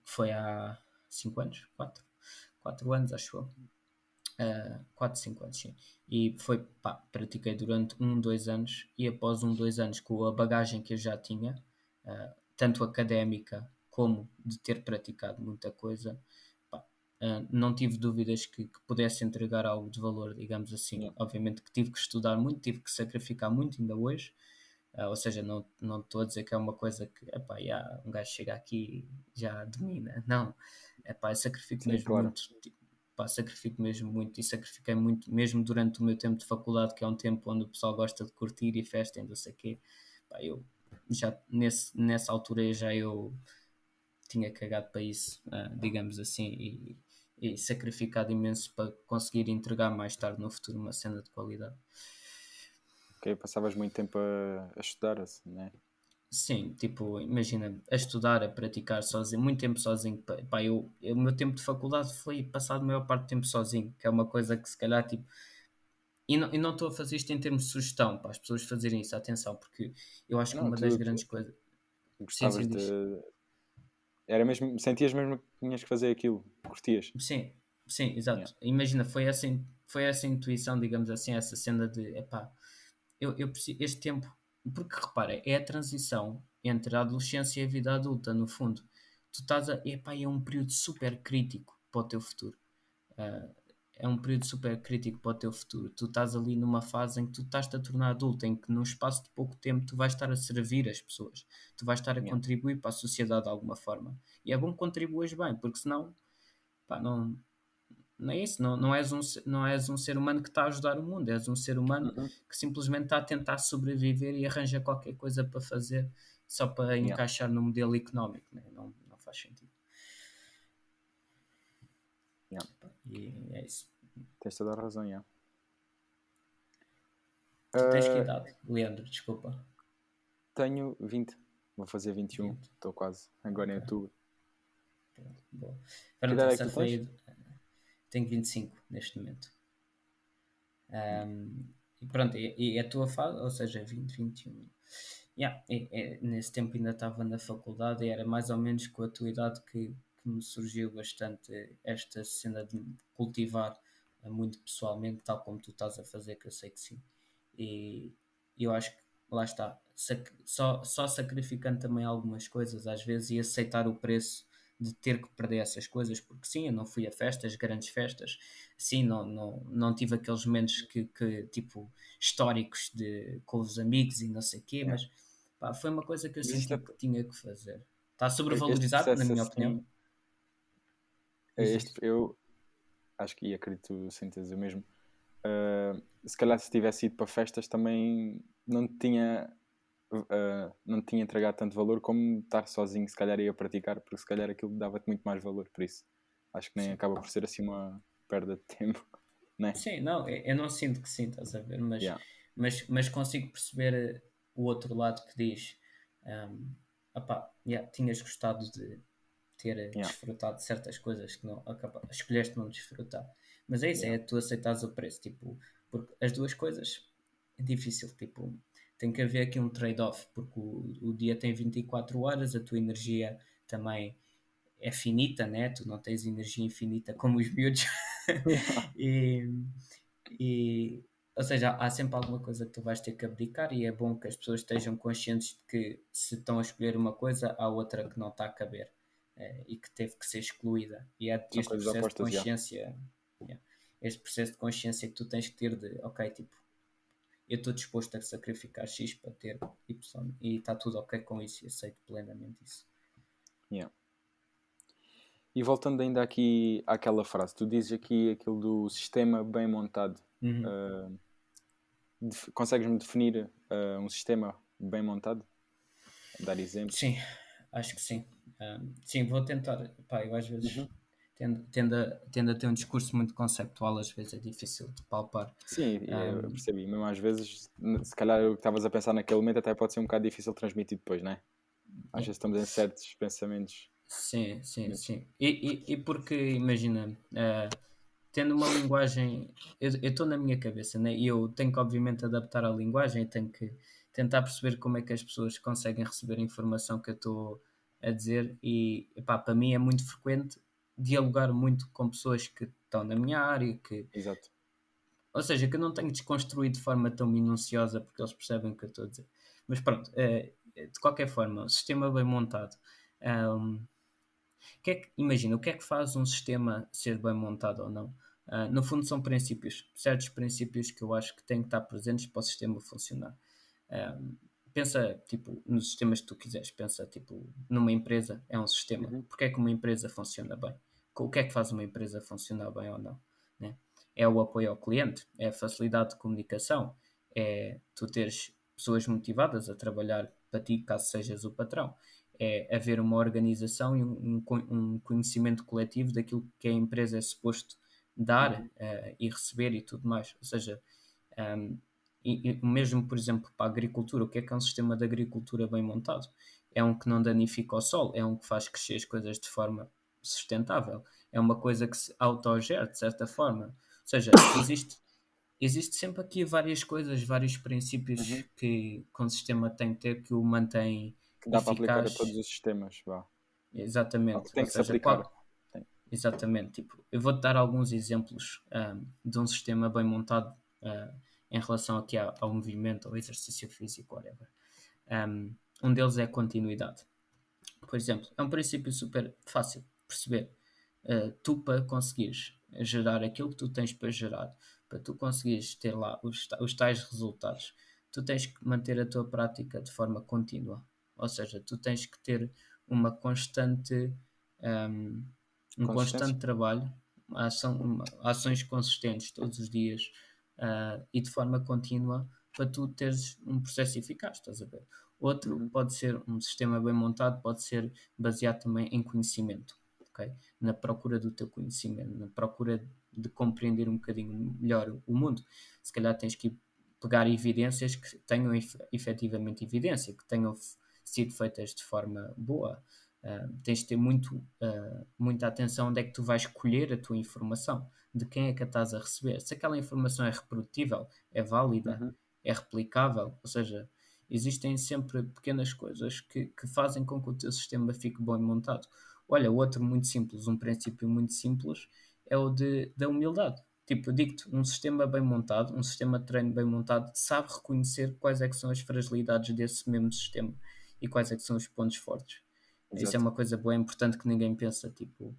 foi há 5 anos, 4 anos, acho eu. 4, 5 anos, sim. E foi, pá, pratiquei durante 2 anos e após 2 anos com a bagagem que eu já tinha, tanto académica como de ter praticado muita coisa, pá, não tive dúvidas que pudesse entregar algo de valor, digamos assim. Yeah. Obviamente que tive que estudar muito, tive que sacrificar muito ainda hoje, ou seja, não estou a dizer que é uma coisa que, epá, yeah, um gajo chega aqui e já domina, não. Epá, eu sacrifico Sim, mesmo claro. muito, tipo, pá, sacrifico mesmo muito e sacrifiquei muito, mesmo durante o meu tempo de faculdade, que é um tempo onde o pessoal gosta de curtir e festa e não sei o quê. Pá, eu já nessa altura já eu tinha cagado para isso, digamos assim, e sacrificado imenso para conseguir entregar mais tarde no futuro uma cena de qualidade. Ok, passavas muito tempo a estudar, assim, né? Sim, tipo, imagina, a estudar, a praticar sozinho, muito tempo sozinho. Pá, o meu tempo de faculdade foi passado a maior parte do tempo sozinho, que é uma coisa que se calhar, tipo, e não estou a fazer isto em termos de sugestão para as pessoas fazerem isso, atenção, porque eu acho que Não, uma das tu grandes coisas. Sim, gostavas sim, de. diz. Era mesmo, sentias mesmo que tinhas que fazer aquilo, curtias. Sim, sim, Yeah. exato. Imagina, foi essa intuição, digamos assim, essa cena de, epá, eu preciso, este tempo, porque repara, é a transição entre a adolescência e a vida adulta, no fundo. Tu estás a, epá, é um período super crítico para o teu futuro. Ah, é um período super crítico para o teu futuro. Tu estás ali numa fase em que tu estás-te a tornar adulto, em que num espaço de pouco tempo tu vais estar a servir as pessoas, tu vais estar a Yeah. contribuir para a sociedade de alguma forma. E é bom que contribuas bem, porque senão, pá, não é isso, não és um ser humano que está a ajudar o mundo, és um ser humano Uhum. que simplesmente está a tentar sobreviver e arranja qualquer coisa para fazer só para Yeah. encaixar no modelo económico, né? Não faz sentido. Yeah. E é isso. Tens toda a razão, yeah. Tu tens que Ah, idade, Leandro, desculpa. tenho 20, vou fazer 21, 20. estou quase, agora em Ok. outubro. Pronto, boa. Que Pronto, idade é que essa tu tens? foi. tenho 25 neste momento. E pronto, e a tua fase, ou seja, 20, 21. Yeah, nesse tempo ainda estava na faculdade e era mais ou menos com a tua idade que me surgiu bastante esta cena de me cultivar muito pessoalmente, tal como tu estás a fazer, que eu sei que sim. E eu acho que lá está, só sacrificando também algumas coisas, às vezes, e aceitar o preço de ter que perder essas coisas, porque sim, eu não fui a festas, grandes festas, sim, não tive aqueles momentos tipo históricos com os amigos e não sei o quê, Yeah. mas pá, foi uma coisa que eu Mas isto senti que tinha que fazer. Está este sobrevalorizado, na processo minha opinião. assim, Diz isto. eu acho que, e acredito sem certeza o mesmo, se calhar se tivesse ido para festas também não tinha entregado tanto valor como estar sozinho, se calhar ia praticar, porque se calhar aquilo dava-te muito mais valor, por isso acho que nem Sim. acaba por ser assim uma perda de tempo, né? Sim, não, eu não sinto que sim, estás a ver, Yeah, mas consigo perceber o outro lado que diz, opá, yeah, tinhas gostado de ter yeah, desfrutado de certas coisas que não escolheste não desfrutar. Mas é isso, yeah. é tu aceitares o preço, tipo, porque as duas coisas é difícil, tipo, tem que haver aqui um trade-off, porque o dia tem 24 horas, a tua energia também é finita, né? Tu não tens energia infinita como os miúdos. Yeah. e, e, ou seja, há sempre alguma coisa que tu vais ter que abdicar e é bom que as pessoas estejam conscientes de que se estão a escolher uma coisa, há outra que não está a caber e que teve que ser excluída. E é São este coisas processo de opostas, já. consciência, yeah, este processo de consciência que tu tens que ter de, ok, tipo, eu estou disposto a sacrificar X para ter Y e está tudo ok com isso e aceito plenamente isso. Yeah. E voltando ainda aqui àquela frase, tu dizes aqui aquilo do sistema bem montado. Uhum. Uh, consegues-me definir um sistema bem montado? Dar exemplos? Sim, acho que sim. Sim, vou tentar. Pá, eu às vezes Uhum. tendo a ter um discurso muito conceptual, às vezes é difícil de palpar. Sim, eu Um, percebi. Mesmo às vezes, se calhar o que estavas a pensar naquele momento até pode ser um bocado difícil de transmitir depois, não é? Às yeah. vezes estamos em certos pensamentos. Sim, sim, sim. E porque, imagina, tendo uma linguagem, eu estou na minha cabeça, né? E eu tenho que, obviamente, adaptar a linguagem e tenho que tentar perceber como é que as pessoas conseguem receber a informação que eu estou a dizer. E, epá, para mim é muito frequente dialogar muito com pessoas que estão na minha área, Exato. ou seja, que eu não tenho desconstruído de forma tão minuciosa porque eles percebem o que eu estou a dizer. Mas pronto, de qualquer forma, o sistema bem montado. Um, imagina, o que é que faz um sistema ser bem montado ou não? No fundo, são princípios, certos princípios que eu acho que têm que estar presentes para o sistema funcionar. Ah, pensa, tipo, nos sistemas que tu quiseres. Pensa, tipo, numa empresa, é um sistema. Uhum. Porque é que uma empresa funciona bem? O que é que faz uma empresa funcionar bem ou não? Né? É o apoio ao cliente, é a facilidade de comunicação, é tu teres pessoas motivadas a trabalhar para ti, caso sejas o patrão, é haver uma organização e um conhecimento coletivo daquilo que a empresa é suposto dar Uhum. e receber e tudo mais. Ou seja, um, e mesmo, por exemplo, para a agricultura, o que é um sistema de agricultura bem montado? É um que não danifica o solo, é um que faz crescer as coisas de forma sustentável, é uma coisa que se autogera de certa forma. Ou seja, existe sempre aqui várias coisas, vários princípios Uhum. que um sistema tem que ter que o mantém Que dá para aplicar a todos eficaz. os sistemas. Vá. Exatamente. Tem Ou que se seja, aplicar. Tem. exatamente. Tipo, eu vou-te dar alguns exemplos de um sistema bem montado em relação aqui ao movimento, ao exercício físico, whatever. Um deles é a continuidade. Por exemplo, é um princípio super fácil de perceber. Tu, para conseguires gerar aquilo que tu tens para gerar, para tu conseguires ter lá os tais resultados, tu tens que manter a tua prática de forma contínua. Ou seja, tu tens que ter uma constante, um, um Consistência. constante trabalho, ações consistentes todos os dias e de forma contínua para tu teres um processo eficaz, estás a ver? Outro Uhum. pode ser um sistema bem montado, pode ser baseado também em conhecimento, ok? Na procura do teu conhecimento, na procura de compreender um bocadinho melhor o mundo. Se calhar tens que pegar evidências que tenham efetivamente evidência, que tenham sido feitas de forma boa. Tens de ter muita atenção onde é que tu vais escolher a tua informação. de quem é que a estás a receber. Se aquela informação é reprodutível, é válida, Uhum. é replicável, ou seja, existem sempre pequenas coisas que fazem com que o teu sistema fique bem montado. Olha, outro muito simples, um princípio muito simples, é o da humildade. Tipo, digo-te, um sistema bem montado, um sistema de treino bem montado, sabe reconhecer quais é que são as fragilidades desse mesmo sistema e quais é que são os pontos fortes. Isso é Exato. uma coisa boa, importante que ninguém pensa. Tipo,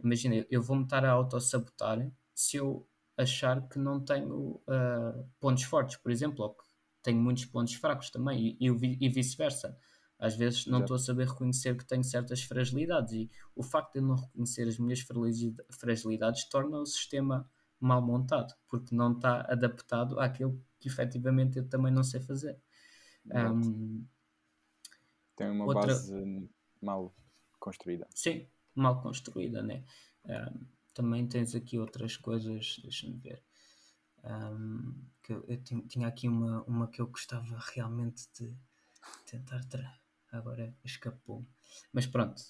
imagina, eu vou-me estar a auto-sabotar se eu achar que não tenho pontos fortes, por exemplo, ou que tenho muitos pontos fracos também, e vice-versa. Às vezes não Exato. estou a saber reconhecer que tenho certas fragilidades, e o facto de eu não reconhecer as minhas fragilidades torna o sistema mal montado, porque não está adaptado àquilo que efetivamente eu também não sei fazer. Exato. Um, Tem uma outra, base mal construída. sim, mal construída, né? Também tens aqui outras coisas, deixa-me ver. Que eu tinha aqui uma que eu gostava realmente de tentar agora escapou. Mas pronto.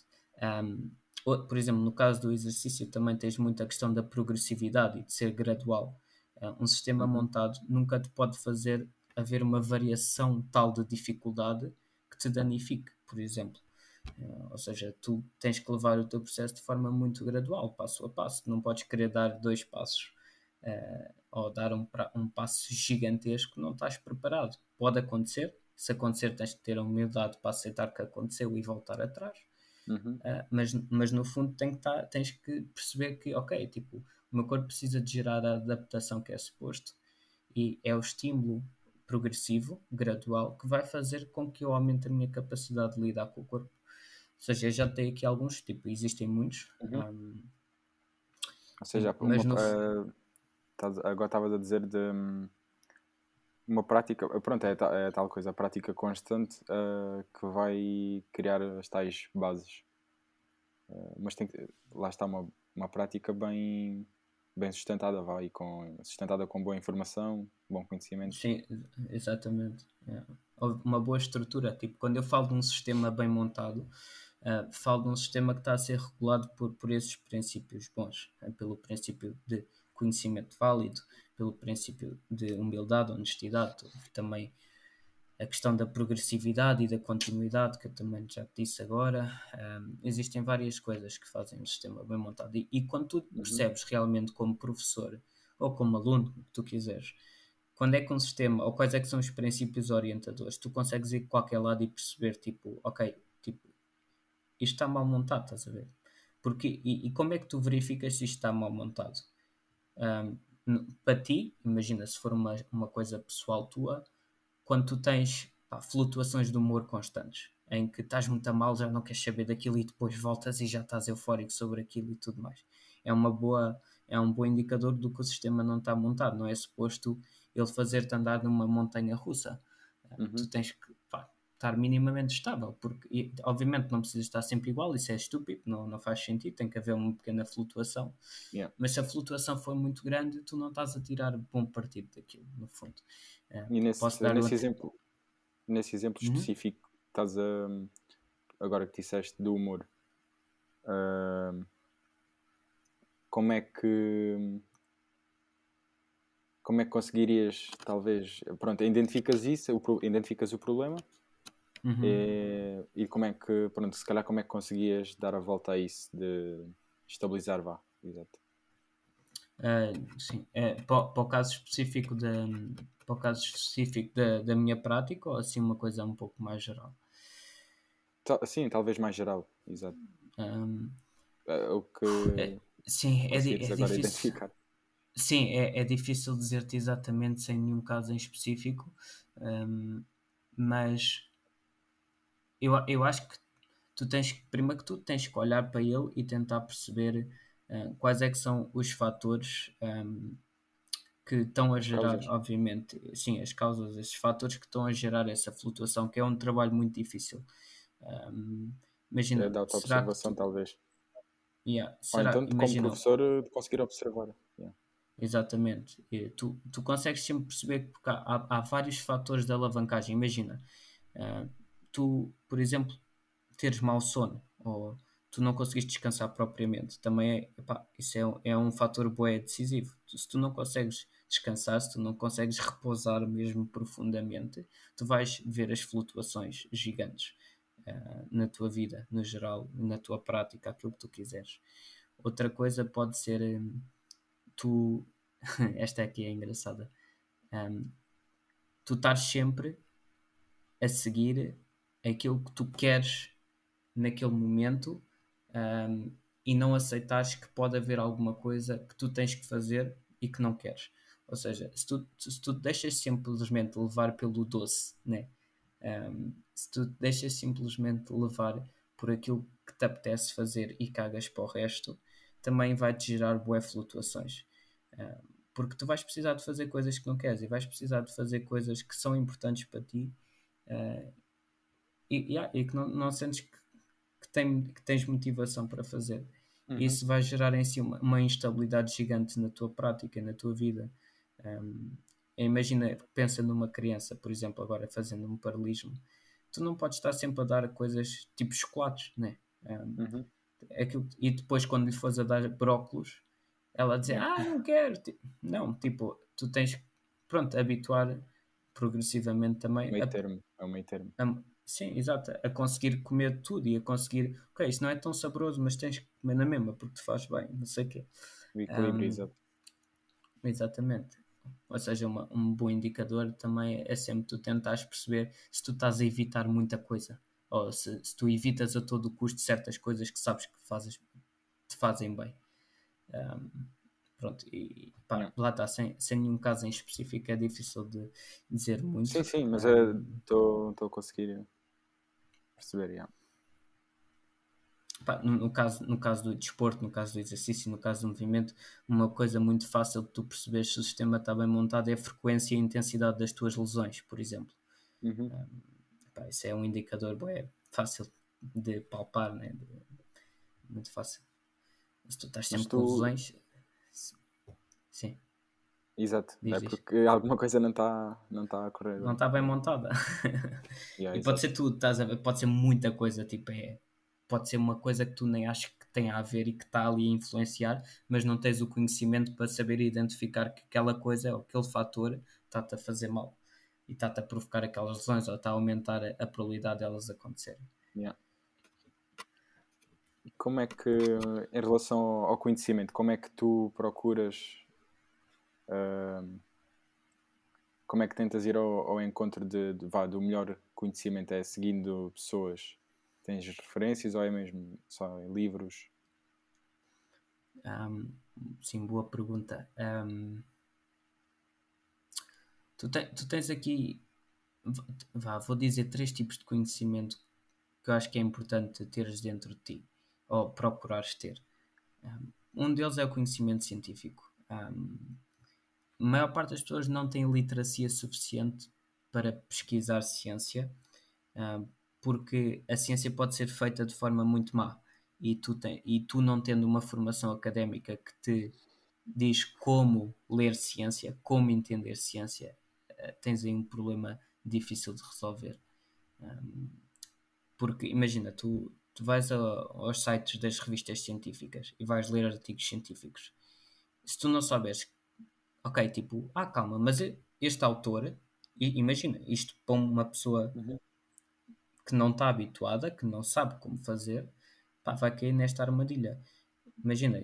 Um, por exemplo, no caso do exercício também tens muita questão da progressividade e de ser gradual. Um sistema Uhum. montado nunca te pode fazer haver uma variação tal de dificuldade que te danifique, por exemplo. Ou seja, tu tens que levar o teu processo de forma muito gradual, passo a passo. Não podes querer dar 2 passos ou dar um passo gigantesco, não estás preparado. Pode acontecer, se acontecer, tens de ter a humildade para aceitar que aconteceu e voltar atrás. Uhum. Mas no fundo tens que perceber que, ok, tipo, o meu corpo precisa de gerar a adaptação que é suposto, e é o estímulo progressivo, gradual, que vai fazer com que eu aumente a minha capacidade de lidar com o corpo. Ou seja, eu já tenho aqui alguns, tipo, existem muitos, Uhum. Ou seja, mas no. agora estavas a dizer de uma prática, pronto, é tal coisa, a prática constante que vai criar as tais bases. Mas lá está uma prática bem sustentada, vai, sustentada com boa informação, bom conhecimento. Sim, exatamente. É. Uma boa estrutura. Tipo, quando eu falo de um sistema bem montado, falo de um sistema que está a ser regulado por esses princípios bons. Pelo princípio de conhecimento válido, pelo princípio de humildade, honestidade, também a questão da progressividade e da continuidade, que eu também já te disse agora. Existem várias coisas que fazem um sistema bem montado. E quando tu Uhum. percebes realmente como professor ou como aluno, o que tu quiseres, quando é que um sistema, ou quais é que são os princípios orientadores, tu consegues ir de qualquer lado e perceber, tipo, ok, tipo, isto está mal montado, estás a ver? Porque, e como é que tu verificas se isto está mal montado? Um, para ti, imagina se for uma coisa pessoal tua, quando tu tens flutuações de humor constantes, em que estás muito a mal, já não queres saber daquilo e depois voltas e já estás eufórico sobre aquilo e tudo mais. É uma boa, é um bom indicador do que o sistema não está montado, não é suposto ele fazer-te andar numa montanha russa. Tu Uhum. tens que estar minimamente estável, porque obviamente não precisa estar sempre igual, isso é estúpido, não faz sentido, tem que haver uma pequena flutuação, Yeah. mas se a flutuação for muito grande, tu não estás a tirar bom partido daquilo, no fundo. E Posso dar outro. nesse exemplo Uhum. específico, agora que disseste do humor, ah, como é que como é que conseguirias, talvez, pronto, identificas isso, identificas o problema Uhum. e como é que, pronto, se calhar como é que conseguias dar a volta a isso de estabilizar, vá, exato. Sim, para o caso específico da minha prática, ou assim uma coisa um pouco mais geral. Sim, talvez mais geral, exato. Um, O que sim, conseguires é agora difícil. identificar. Sim, é difícil dizer-te exatamente sem nenhum caso em específico, um, mas eu acho que primeiro que tudo, tens que olhar para ele e tentar perceber quais é que são os fatores que estão a As gerar, causas. obviamente, sim, as causas, esses fatores que estão a gerar essa flutuação, que é um trabalho muito difícil. Um, É Imagina, da será que autoobservação, talvez. yeah, Ou então, como imagina, professor, de conseguir observar. Yeah. exatamente, tu consegues sempre perceber que porque há vários fatores de alavancagem. Imagina, tu, por exemplo, teres mau sono, ou tu não conseguiste descansar propriamente. Também isso é um fator bué decisivo. Se tu não consegues descansar, se tu não consegues repousar mesmo profundamente, tu vais ver as flutuações gigantes na tua vida, no geral, na tua prática, aquilo que tu quiseres. Outra coisa pode ser tu. Esta aqui é engraçada. Um, Tu estás sempre a seguir aquilo que tu queres naquele momento, um, e não aceitares que pode haver alguma coisa que tu tens que fazer e que não queres. Ou seja, se tu deixas simplesmente levar pelo doce, né? Se tu deixas simplesmente levar por aquilo que te apetece fazer e cagas para o resto, também vai-te gerar bué flutuações. Porque tu vais precisar de fazer coisas que não queres e vais precisar de fazer coisas que são importantes para ti, uh, e que não sentes que tens motivação para fazer. Uhum. Isso vai gerar em si uma instabilidade gigante na tua prática, na tua vida. Um, Imagina, pensa numa criança, por exemplo, agora fazendo um paralelismo. Tu não podes estar sempre a dar coisas tipo chocolates, né? Um, Uhum. e depois, quando lhe fores a dar brócolos, ela dizer, Yeah. não quero. Não, tipo, tu tens que, pronto, habituar progressivamente também Meio termo. É um meio termo. sim, exato, a conseguir comer tudo e a conseguir, ok, isso não é tão saboroso, mas tens que comer na mesma porque te faz bem, não sei o quê. O equilíbrio, Um, exato. Exatamente. Ou seja, um bom indicador também é sempre tu tentares perceber se tu estás a evitar muita coisa ou se tu evitas a todo custo certas coisas que sabes que te fazem bem. Um, Pronto, e Yeah. lá está, sem nenhum caso em específico é difícil de dizer Sim, muito. sim, mas estou a conseguir perceber, yeah. No caso do desporto, no caso do exercício, no caso do movimento, uma coisa muito fácil de tu perceberes se o sistema está bem montado é a frequência e a intensidade das tuas lesões, por exemplo. Uhum. Isso é um indicador fácil de palpar, né? Muito fácil. Se tu estás Mas sempre com tu, lesões, sim, exato, é diz. porque alguma coisa não tá a correr Não bem. está bem montada. Yeah, E pode exato. ser tudo, estás a ver? Pode ser muita coisa, tipo, pode ser uma coisa que tu nem achas que tem a ver e que está ali a influenciar, mas não tens o conhecimento para saber identificar que aquela coisa ou aquele fator está-te a fazer mal e está-te a provocar aquelas lesões ou está a aumentar a probabilidade delas acontecerem. Yeah. Como é que, em relação ao conhecimento, como é que tu procuras, ahm, como é que tentas ir ao encontro do melhor conhecimento? É seguindo pessoas? Tens referências ou é mesmo só em livros? Um, sim, boa pergunta. Tu tens aqui, vou dizer três tipos de conhecimento que eu acho que é importante teres dentro de ti, ou procurares ter. Um deles é o conhecimento científico. A maior parte das pessoas não tem literacia suficiente para pesquisar ciência, ah, porque a ciência pode ser feita de forma muito má. E tu não tendo uma formação académica que te diz como ler ciência, como entender ciência, tens aí um problema difícil de resolver. Porque imagina, tu vais aos sites das revistas científicas e vais ler artigos científicos. Se tu não souberes, ok, tipo, calma, mas este autor, imagina, isto para uma pessoa Uhum. que não está habituada, que não sabe como fazer, vai cair nesta armadilha. Imagina,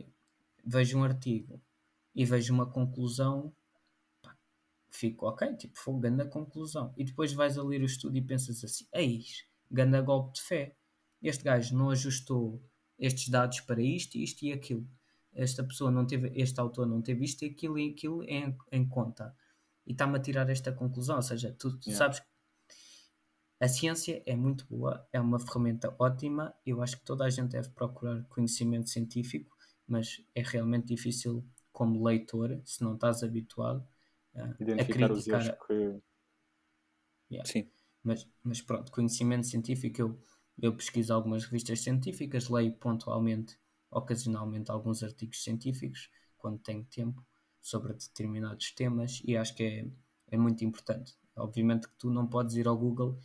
vejo um artigo e vejo uma conclusão, fico, ok, tipo, foi grande conclusão. E depois vais a ler o estudo e pensas assim, eis, grande golpe de fé. Este gajo não ajustou estes dados para isto e aquilo. Esta pessoa não teve, este autor não teve isto e aquilo em conta. E está-me a tirar esta conclusão. Ou seja, tu Yeah. sabes que a ciência é muito boa, é uma ferramenta ótima. Eu acho que toda a gente deve procurar conhecimento científico, mas é realmente difícil como leitor, se não estás habituado a Identificar os erros criticar. que. Yeah. Sim. Mas pronto, conhecimento científico, eu pesquiso algumas revistas científicas, leio pontualmente, ocasionalmente, alguns artigos científicos, quando tenho tempo, sobre determinados temas, e acho que é muito importante. Obviamente que tu não podes ir ao Google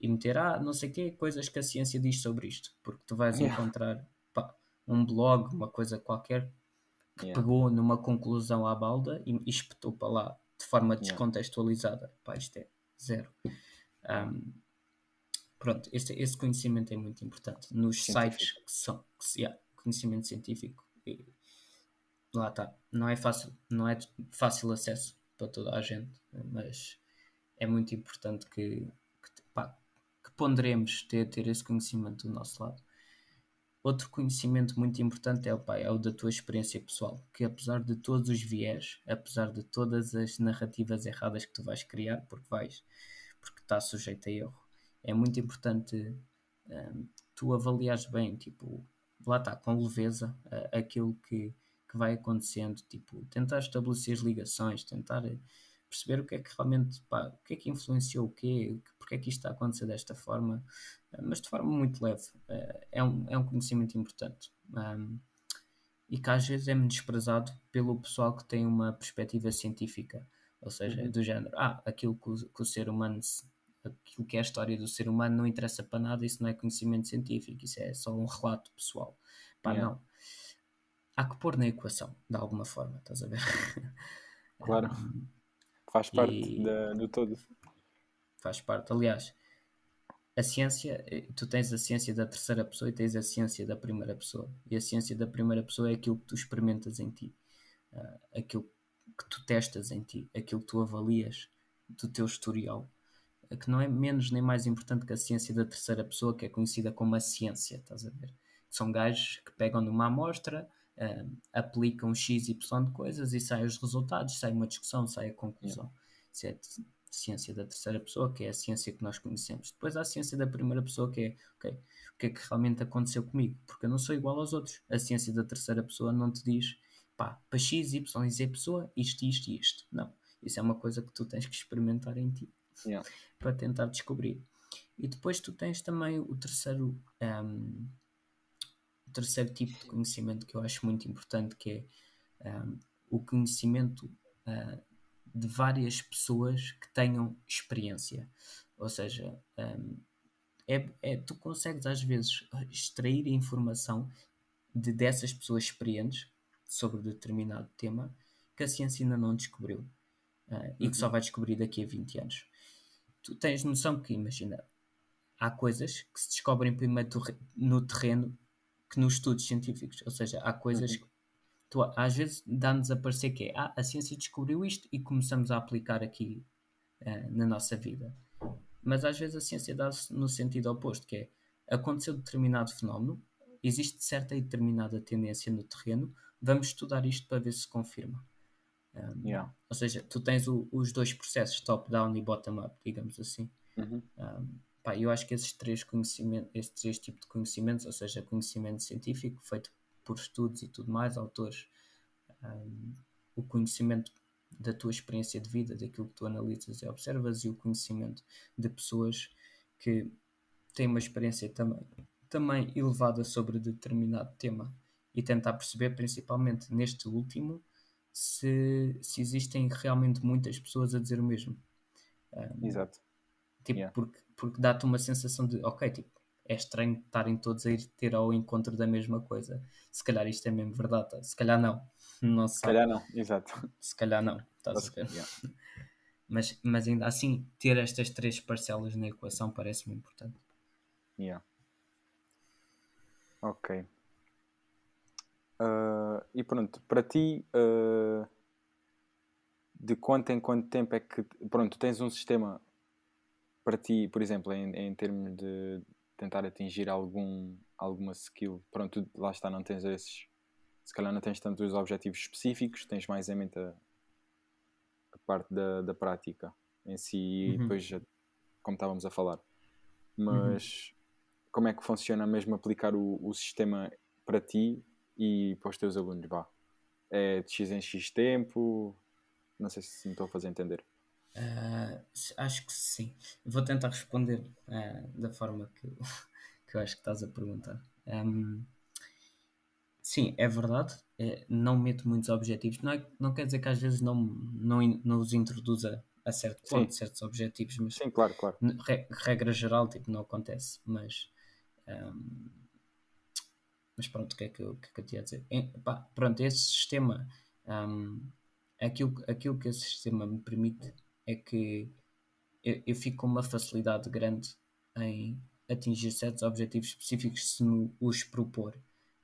e meter, não sei o quê, coisas que a ciência diz sobre isto, porque tu vais Yeah. encontrar. um blog, uma coisa qualquer, que Yeah. pegou numa conclusão à balda e espetou para lá de forma Yeah. descontextualizada. Pá, isto é zero. Pronto, esse conhecimento é muito importante. Nos sites Científico. que são conhecimento científico, e lá está. Não é de fácil acesso para toda a gente, mas é muito importante pá, que ponderemos ter esse conhecimento do nosso lado. Outro conhecimento muito importante é o da tua experiência pessoal, que apesar de todos os viés, apesar de todas as narrativas erradas que tu vais criar, porque está sujeito a erro, é muito importante tu avaliares bem, tipo, lá está, com leveza, aquilo que vai acontecendo, tipo, tentar estabelecer as ligações, tentar perceber o que é que realmente, pá, o que é que influenciou o quê, porque é que isto está a acontecer desta forma, mas de forma muito leve. É um conhecimento importante. E que às vezes é menosprezado pelo pessoal que tem uma perspectiva científica, ou seja, Uhum. do género, aquilo que o ser humano, aquilo que é a história do ser humano não interessa para nada, isso não é conhecimento científico, isso é só um relato pessoal. Pá, Yeah. não. Há que pôr na equação, de alguma forma, estás a ver? Claro. Faz parte E do todo. faz parte. Aliás, a ciência, tu tens a ciência da terceira pessoa e tens a ciência da primeira pessoa. E a ciência da primeira pessoa é aquilo que tu experimentas em ti, aquilo que tu testas em ti, aquilo que tu avalias do teu historial, que não é menos nem mais importante que a ciência da terceira pessoa, que é conhecida como a ciência, estás a ver? São gajos que pegam numa amostra, aplicam X, Y de coisas e saem os resultados, sai uma discussão, sai a Yeah. conclusão. Isso é ciência da terceira pessoa, que é a ciência que nós conhecemos. Depois há a ciência da primeira pessoa, que é, ok, o que é que realmente aconteceu comigo? Porque eu não sou igual aos outros. A ciência da terceira pessoa não te diz, pá, para X, Y e Z pessoa, isto, isto e isto. Não. Isso é uma coisa que tu tens que experimentar em ti Yeah. para tentar descobrir. E depois tu tens também o terceiro tipo de conhecimento que eu acho muito importante, que é o conhecimento de várias pessoas que tenham experiência. Ou seja, tu consegues às vezes extrair informação dessas pessoas experientes sobre determinado tema que a ciência ainda não descobriu e que só Uhum. vai descobrir daqui a 20 anos. Tu tens noção que, imagina, há coisas que se descobrem primeiro no terreno que nos estudos científicos. Ou seja, há coisas Uhum. que às vezes dá-nos a parecer que é a ciência descobriu isto e começamos a aplicar aqui na nossa vida. Mas às vezes a ciência dá-se no sentido oposto, que é aconteceu determinado fenómeno, existe certa e determinada tendência no terreno, vamos estudar isto para ver se confirma. Yeah. Ou seja, tu tens os dois processos, top-down e bottom-up, digamos assim. Uhum. Pá, eu acho que esses três tipos de conhecimentos, ou seja, conhecimento científico feito por estudos e tudo mais, autores, o conhecimento da tua experiência de vida, daquilo que tu analisas e observas, e o conhecimento de pessoas que têm uma experiência também elevada sobre determinado tema, e tentar perceber, principalmente neste último, se existem realmente muitas pessoas a dizer o mesmo. Exato. Tipo, Yeah. porque dá-te uma sensação de, ok, tipo, é estranho estarem todos a ir ter ao encontro da mesma coisa. Se calhar isto é mesmo verdade. Se calhar não. Não se Se sabe. calhar não. Exato. Se calhar não. Estás a ver? Yeah. Mas ainda assim, ter estas três parcelas na equação parece-me importante. Yeah. Ok. E pronto, para ti, de quanto em quanto tempo é que... Pronto, tens um sistema para ti, por exemplo, em termos de tentar atingir alguma skill. Pronto, lá está, não tens esses... Se calhar não tens tantos objetivos específicos, tens mais em mente a parte da prática em si e depois, como estávamos a falar. Mas como é que funciona mesmo aplicar o sistema para ti e para os teus alunos? Vá. É de X em X tempo? Não sei se me estou a fazer entender. Acho que sim. Vou tentar responder da forma que eu acho que estás a perguntar. Sim, é verdade. Não meto muitos objetivos. Não quer dizer que às vezes não os introduza a certo Sim, ponto, certos objetivos, mas sim, claro, claro. regra geral, tipo, não acontece. Mas Mas pronto, o que é que eu tinha a dizer? Pá, pronto, esse sistema, hum, aquilo que esse sistema me permite é que eu fico com uma facilidade grande em atingir certos objetivos específicos se me os propor.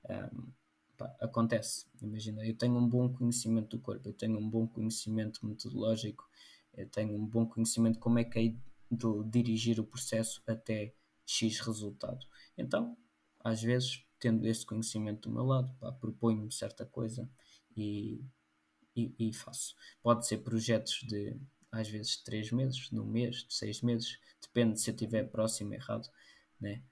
Um, pá, acontece, imagina, eu tenho um bom conhecimento do corpo, eu tenho um bom conhecimento metodológico, eu tenho um bom conhecimento de como é que é de dirigir o processo até X resultado. Então, às vezes, tendo esse conhecimento do meu lado, pá, proponho-me certa coisa e e faço. Pode ser projetos de às vezes 3 meses, de um mês, de 6 meses, depende se eu estiver próximo errado, né?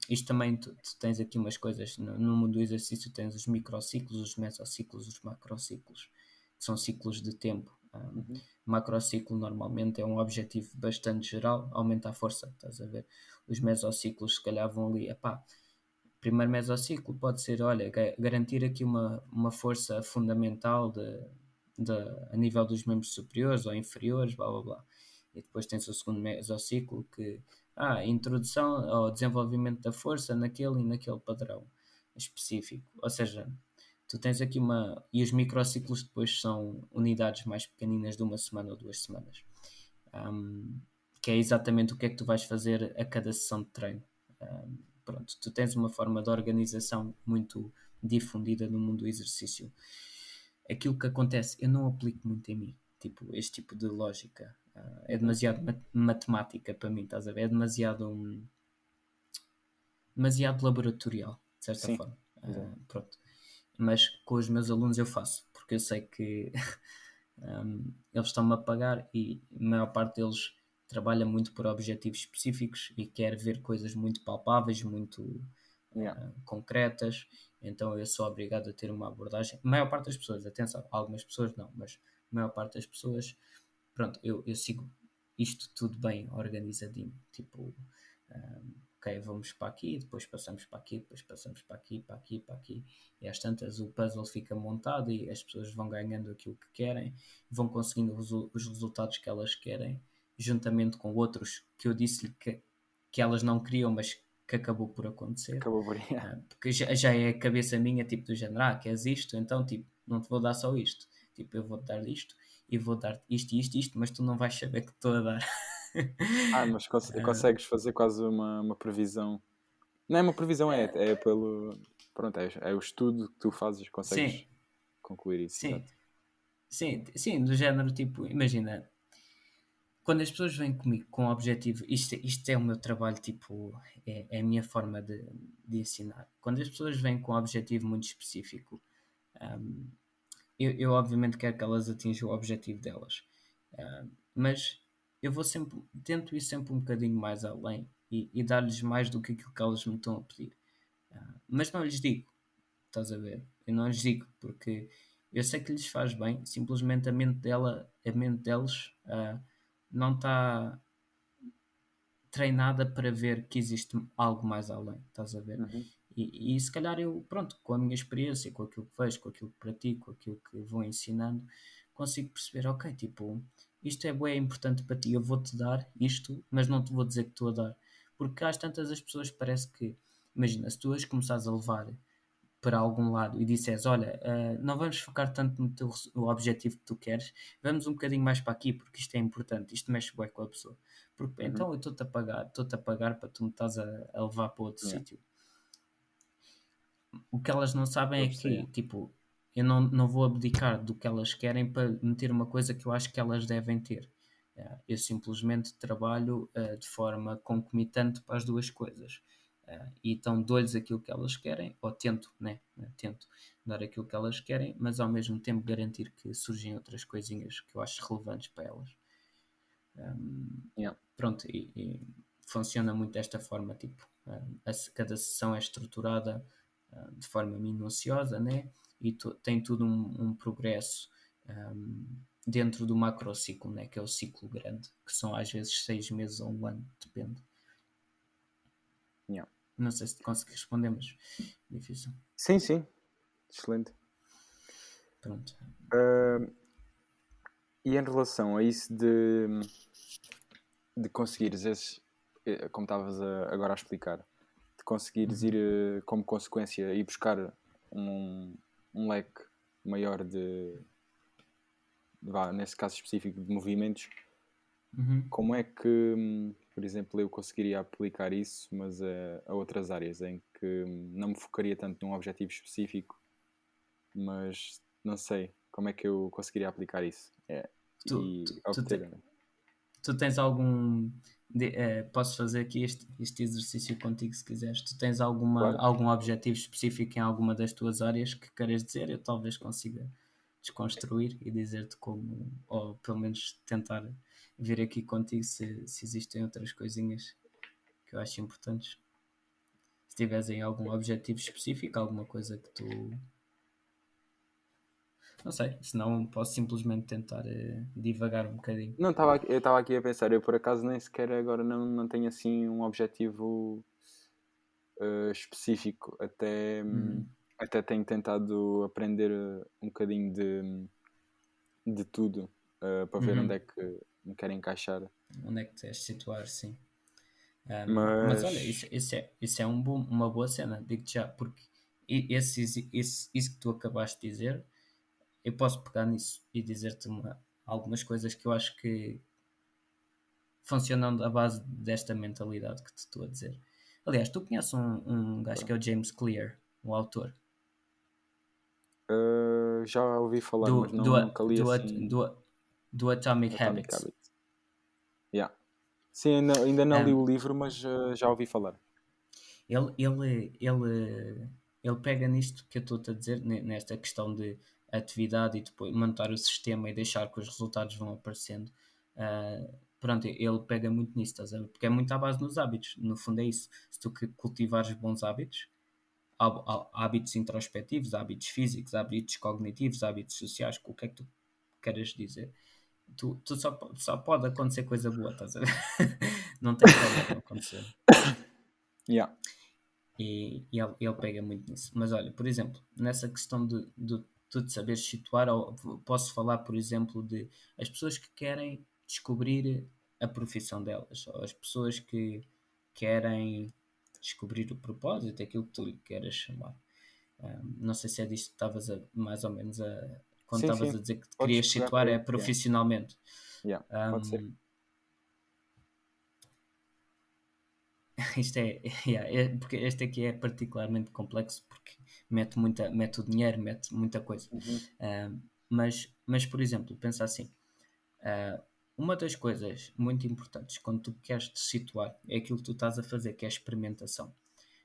Isto também tu tens aqui umas coisas no mundo do exercício, tens os microciclos, os mesociclos, os macrociclos, que são ciclos de tempo. Uhum. Macrociclo normalmente é um objetivo bastante geral, aumenta a força, estás a ver? Os mesociclos se calhar vão ali, epá, primeiro mesociclo pode ser, olha, garantir aqui uma força fundamental a nível dos membros superiores ou inferiores, blá blá blá. E depois tens o segundo mesociclo que, introdução ao desenvolvimento da força naquele e naquele padrão específico. Ou seja, tu tens aqui uma. E os microciclos depois são unidades mais pequeninas de uma semana ou 2 semanas. Um, que é exatamente o que é que tu vais fazer a cada sessão de treino. Pronto, tu tens uma forma de organização muito difundida no mundo do exercício. Aquilo que acontece, eu não aplico muito em mim, tipo, este tipo de lógica. É Uhum. demasiado matemática para mim, estás a ver? É demasiado laboratorial, de certa Sim, forma. exato. Pronto. Mas com os meus alunos eu faço, porque eu sei que eles estão-me a pagar e a maior parte deles trabalha muito por objetivos específicos e quer ver coisas muito palpáveis, muito Yeah. concretas, então eu sou obrigado a ter uma abordagem. A maior parte das pessoas, atenção, algumas pessoas não, mas a maior parte das pessoas, pronto, eu sigo isto tudo bem organizadinho, tipo, ok, vamos para aqui, depois passamos para aqui, depois passamos para aqui, para aqui, para aqui, e às tantas o puzzle fica montado e as pessoas vão ganhando aquilo que querem, vão conseguindo os resultados que elas querem, juntamente com outros que eu disse-lhe que elas não queriam, mas que acabou por acontecer. Acabou por. Yeah. Porque já é a cabeça minha, tipo, do género, queres isto? Então, tipo, não te vou dar só isto. Tipo, eu vou-te dar isto e vou dar isto e isto e isto, mas tu não vais saber que estou a dar. Mas consegues fazer quase uma previsão. Não é uma previsão, é pelo. Pronto, é o estudo que tu fazes, Sim, consegues concluir isso, sim, exato. sim, do género, tipo, imagina, quando as pessoas vêm comigo com o objetivo, isto é o meu trabalho, tipo, é a minha forma de ensinar. Quando as pessoas vêm com um objetivo muito específico, um, eu obviamente quero que elas atinjam o objetivo delas. Mas eu vou sempre, tento ir sempre um bocadinho mais além e dar-lhes mais do que aquilo que elas me estão a pedir. Mas não lhes digo, estás a ver? Eu não lhes digo porque eu sei que lhes faz bem, simplesmente a mente deles não está treinada para ver que existe algo mais além, estás a ver? Uhum. E se calhar eu, pronto, com a minha experiência, com aquilo que vejo, com aquilo que pratico, com aquilo que vou ensinando, consigo perceber, ok, tipo, isto é bem importante para ti, eu vou-te dar isto, mas não te vou dizer que estou a dar. Porque às tantas as pessoas parece que, imagina, se tu hoje começares a levar para algum lado e disseres, olha, não vamos focar tanto no objetivo que tu queres, vamos um bocadinho mais para aqui, porque isto é importante, isto mexe bem com a pessoa. Porque, Uhum. então eu estou-te a pagar para tu me estás a levar para outro Yeah. sítio. O que elas não sabem Estou a é perceber, que, yeah. tipo, eu não vou abdicar do que elas querem para meter uma coisa que eu acho que elas devem ter. Eu simplesmente trabalho de forma concomitante para as duas coisas. E então dou-lhes aquilo que elas querem, ou tento, né? Tento dar aquilo que elas querem, mas ao mesmo tempo garantir que surgem outras coisinhas que eu acho relevantes para elas. Yeah. Pronto, e funciona muito desta forma, tipo, cada sessão é estruturada de forma minuciosa, né? E tem tudo um progresso dentro do macrociclo, né? Que é o ciclo grande, que são às vezes 6 meses ou um ano, depende. Yeah. Não sei se te consegui responder, mas difícil. Sim, sim, excelente. Pronto. E em relação a isso de conseguires esses, como estavas agora a explicar, de conseguires ir, como consequência, ir buscar um leque maior nesse caso específico, de movimentos, como é que, por exemplo, eu conseguiria aplicar isso, mas a outras áreas em que não me focaria tanto num objetivo específico, mas não sei como é que eu conseguiria aplicar isso Tu obter. Tu tens algum. Posso fazer aqui este exercício contigo se quiseres. Tu tens Claro. algum objetivo específico em alguma das tuas áreas que queiras dizer? Eu talvez consiga desconstruir e dizer-te como, ou pelo menos tentar ver aqui contigo se existem outras coisinhas que eu acho importantes. Se tiveres em algum objetivo específico, alguma coisa que tu. Não sei, senão posso simplesmente tentar divagar um bocadinho. Não, eu estava aqui a pensar, eu por acaso nem sequer agora não tenho assim um objetivo específico, até tenho tentado aprender um bocadinho de tudo, para ver onde é que me quero encaixar. Onde é que tens de situar, sim. Mas olha, Mas isso é uma boa cena, digo-te já, porque isso que tu acabaste de dizer, eu posso pegar nisso e dizer-te algumas coisas que eu acho que funcionam à base desta mentalidade que te estou a dizer. Aliás, tu conheces um gajo que é o James Clear, o autor, já ouvi falar, do, mas do, nunca li do, assim do, do Atomic Atomic Habits. Habits. Yeah. Sim, ainda não li Um, o livro, mas já ouvi falar. ele pega nisto que eu estou-te a dizer, nesta questão de atividade e depois montar o sistema e deixar que os resultados vão aparecendo. Pronto, ele pega muito nisso, estás a ver? Porque é muito à base nos hábitos. No fundo é isso. Se tu cultivares bons hábitos, hábitos introspectivos, hábitos físicos, hábitos cognitivos, hábitos sociais, o que é que tu queres dizer? Tu só pode acontecer coisa boa, estás a ver? Não tem forma de não acontecer. Yeah. E ele pega muito nisso. Mas olha, por exemplo, nessa questão de tu te saberes situar, ou posso falar, por exemplo, de as pessoas que querem descobrir a profissão delas, ou as pessoas que querem descobrir o propósito, aquilo que tu lhe queres chamar. Não sei se é disto que estavas mais ou menos quando Sim, estavas sim. a dizer que te Podes querias pegar por situar é aí. Yeah. profissionalmente. Yeah. Pode ser. Isto porque este aqui é particularmente complexo porque mete o dinheiro, mete muita coisa. Mas, por exemplo, pensa assim, uma das coisas muito importantes quando tu queres te situar é aquilo que tu estás a fazer, que é a experimentação.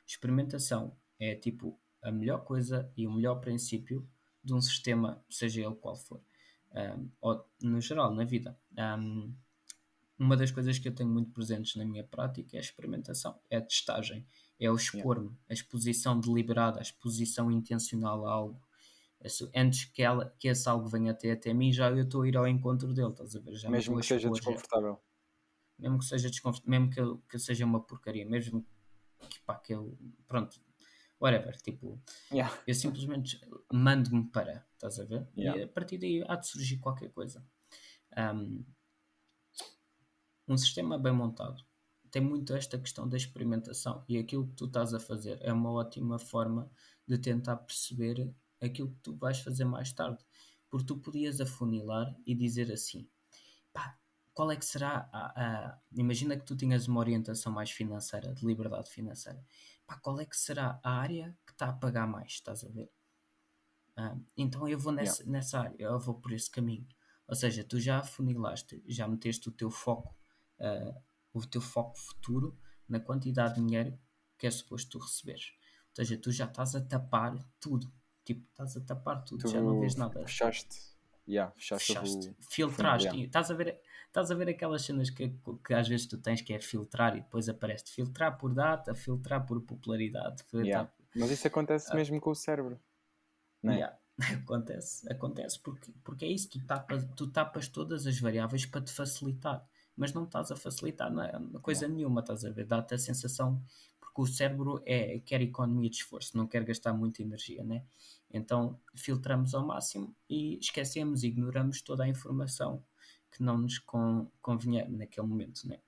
Experimentação é tipo a melhor coisa e o melhor princípio de um sistema, seja ele qual for. Ou no geral, na vida. Uma das coisas que eu tenho muito presentes na minha prática é a experimentação, é a testagem, é o Yeah. expor-me, a exposição deliberada, a exposição intencional a algo. Antes que esse algo venha até mim, já eu estou a ir ao encontro dele, estás a ver? Já me estou Mesmo a que seja expor, já. desconfortável. Mesmo que seja desconfortável, mesmo que seja uma porcaria, mesmo que eu, pronto, whatever, tipo, Yeah. eu simplesmente mando-me para, estás a ver? Yeah. E a partir daí há de surgir qualquer coisa. Um sistema bem montado tem muito esta questão da experimentação e aquilo que tu estás a fazer é uma ótima forma de tentar perceber aquilo que tu vais fazer mais tarde, porque tu podias afunilar e dizer assim, pá, qual é que será imagina que tu tinhas uma orientação mais financeira, de liberdade financeira, pá, qual é que será a área que está a pagar mais, estás a ver? Então eu vou Yeah. nessa área, eu vou por esse caminho. Ou seja, tu já afunilaste, já meteste uh, o teu foco futuro na quantidade de dinheiro que é suposto tu receberes. Ou seja, tu já estás a tapar tudo. Tipo, estás a tapar tudo, já não Tu vês nada. fechaste. Yeah, fechaste Fechaste, o funil. filtraste. Yeah. E estás a ver aquelas cenas que às vezes tu tens que é filtrar e depois aparece filtrar por data, filtrar por popularidade, Yeah. filtrar. Mas isso acontece mesmo com o cérebro, não é? Yeah. Acontece porque é isso, tu tapas todas as variáveis para te facilitar, mas não estás a facilitar Yeah. coisa nenhuma, estás a ver? Dá-te a sensação, porque o cérebro quer economia de esforço, não quer gastar muita energia, né? Então filtramos ao máximo e esquecemos, ignoramos toda a informação que não nos convinha naquele momento, né?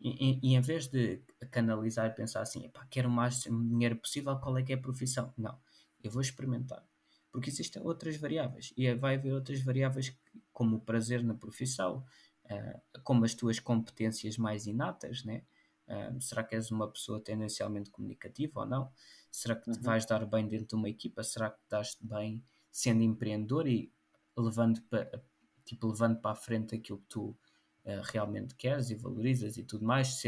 E em vez de canalizar e pensar assim, epá, quero o máximo dinheiro possível, qual é que é a profissão? Não, eu vou experimentar. Porque existem outras variáveis e vai haver outras variáveis como o prazer na profissão, como as tuas competências mais inatas, né? Será que és uma pessoa tendencialmente comunicativa ou não? Será que te Uhum. vais dar bem dentro de uma equipa? Será que estás bem sendo empreendedor e levando para, levando para a frente aquilo que tu realmente queres e valorizas e tudo mais,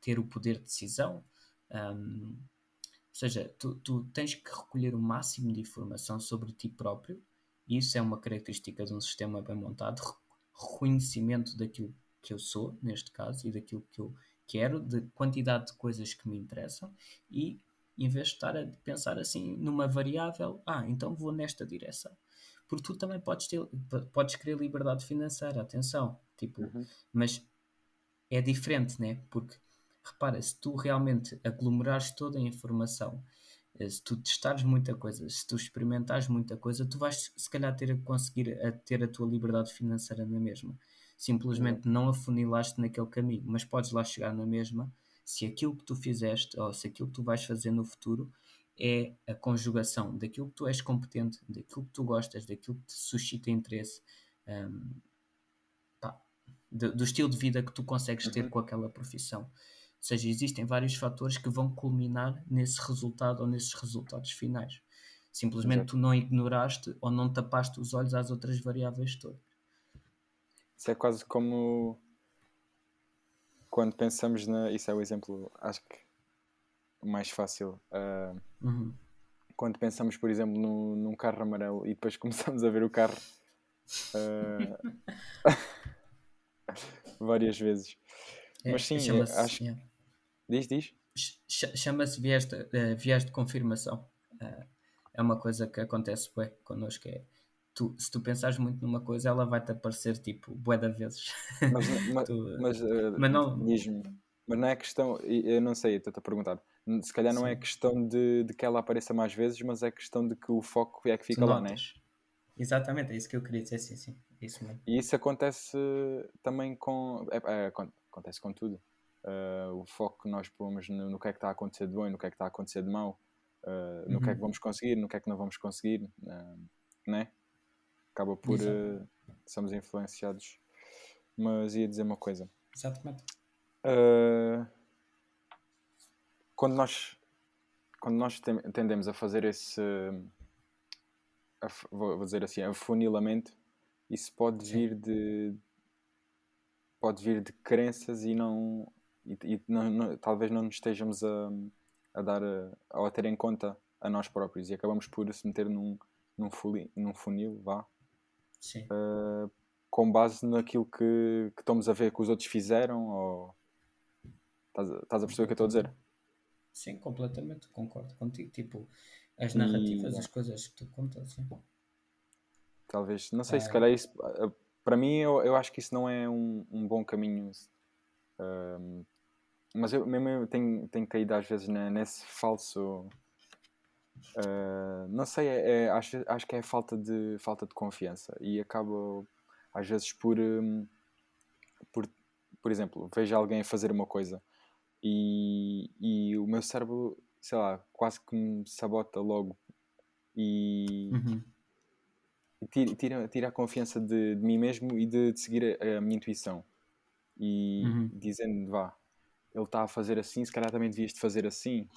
ter o poder de decisão. Ou seja, tu tens que recolher o máximo de informação sobre ti próprio, e isso é uma característica de um sistema bem montado, reconhecimento daquilo que eu sou, neste caso, e daquilo que eu quero, de quantidade de coisas que me interessam, e em vez de estar a pensar assim numa variável, então vou nesta direção. Porque tu também podes querer liberdade financeira, atenção, Uhum. mas é diferente, né? Porque repara, se tu realmente aglomerares toda a informação, se tu testares muita coisa, se tu experimentares muita coisa, tu vais se calhar conseguir ter a tua liberdade financeira na mesma. Simplesmente Exato. não afunilaste naquele caminho, mas podes lá chegar na mesma se aquilo que tu fizeste ou se aquilo que tu vais fazer no futuro é a conjugação daquilo que tu és competente, daquilo que tu gostas, daquilo que te suscita interesse, hum, pá, do estilo de vida que tu consegues ter Uhum. com aquela profissão. Ou seja, existem vários fatores que vão culminar nesse resultado ou nesses resultados finais. Simplesmente Exato. tu não ignoraste ou não tapaste os olhos às outras variáveis todas. Isso é quase como quando pensamos na. Isso é o exemplo, acho que o mais fácil. Uhum. Quando pensamos, por exemplo, num carro amarelo e depois começamos a ver o carro ah, várias vezes. Mas sim, Chama-se acho que. Diz. chama-se viés de confirmação. Uh, é uma coisa que acontece bué connosco. Se tu pensares muito numa coisa, ela vai-te aparecer tipo bué de vezes. Mas, ma- Tu- mas mas não, diz-me, mas não é questão, eu não sei, estou-te a perguntar, se calhar não é sim, questão de que ela apareça mais vezes, mas é questão de que o foco é que tu fica lá, né? notas. Exatamente, é isso que eu queria dizer, sim, sim, é isso mesmo. E isso acontece também com. Acontece com tudo. O foco que nós pomos no que é que está a acontecer de bom e no que é que está a acontecer de mau, no que é que Uhum. vamos conseguir, no que é que não vamos conseguir, né? Acaba por. Exato, Somos influenciados. Mas ia dizer uma coisa. exatamente. Uh, quando nós, quando nós tendemos a fazer esse. Vou dizer assim, afunilamento, isso Sim, pode vir de crenças e não talvez não nos estejamos a dar ou a ter em conta a nós próprios e acabamos por se meter num funil, vá, sim, com base naquilo que estamos a ver que os outros fizeram ou estás a perceber o que eu estou a dizer? completamente. Sim, completamente, concordo contigo. Tipo, as E narrativas, as coisas que tu contas, sim. talvez, não sei, se Ah, calhar isso para mim eu acho que isso não é um bom caminho, mas eu mesmo eu tenho caído às vezes nesse falso. Não sei, acho que é falta de confiança e acabo às vezes por, por exemplo, vejo alguém a fazer uma coisa e o meu cérebro, sei lá, quase que me sabota logo e, uhum, tira a confiança de mim mesmo e de seguir a minha intuição e uhum. dizendo, vá, ele está a fazer assim, se calhar também devias de fazer assim,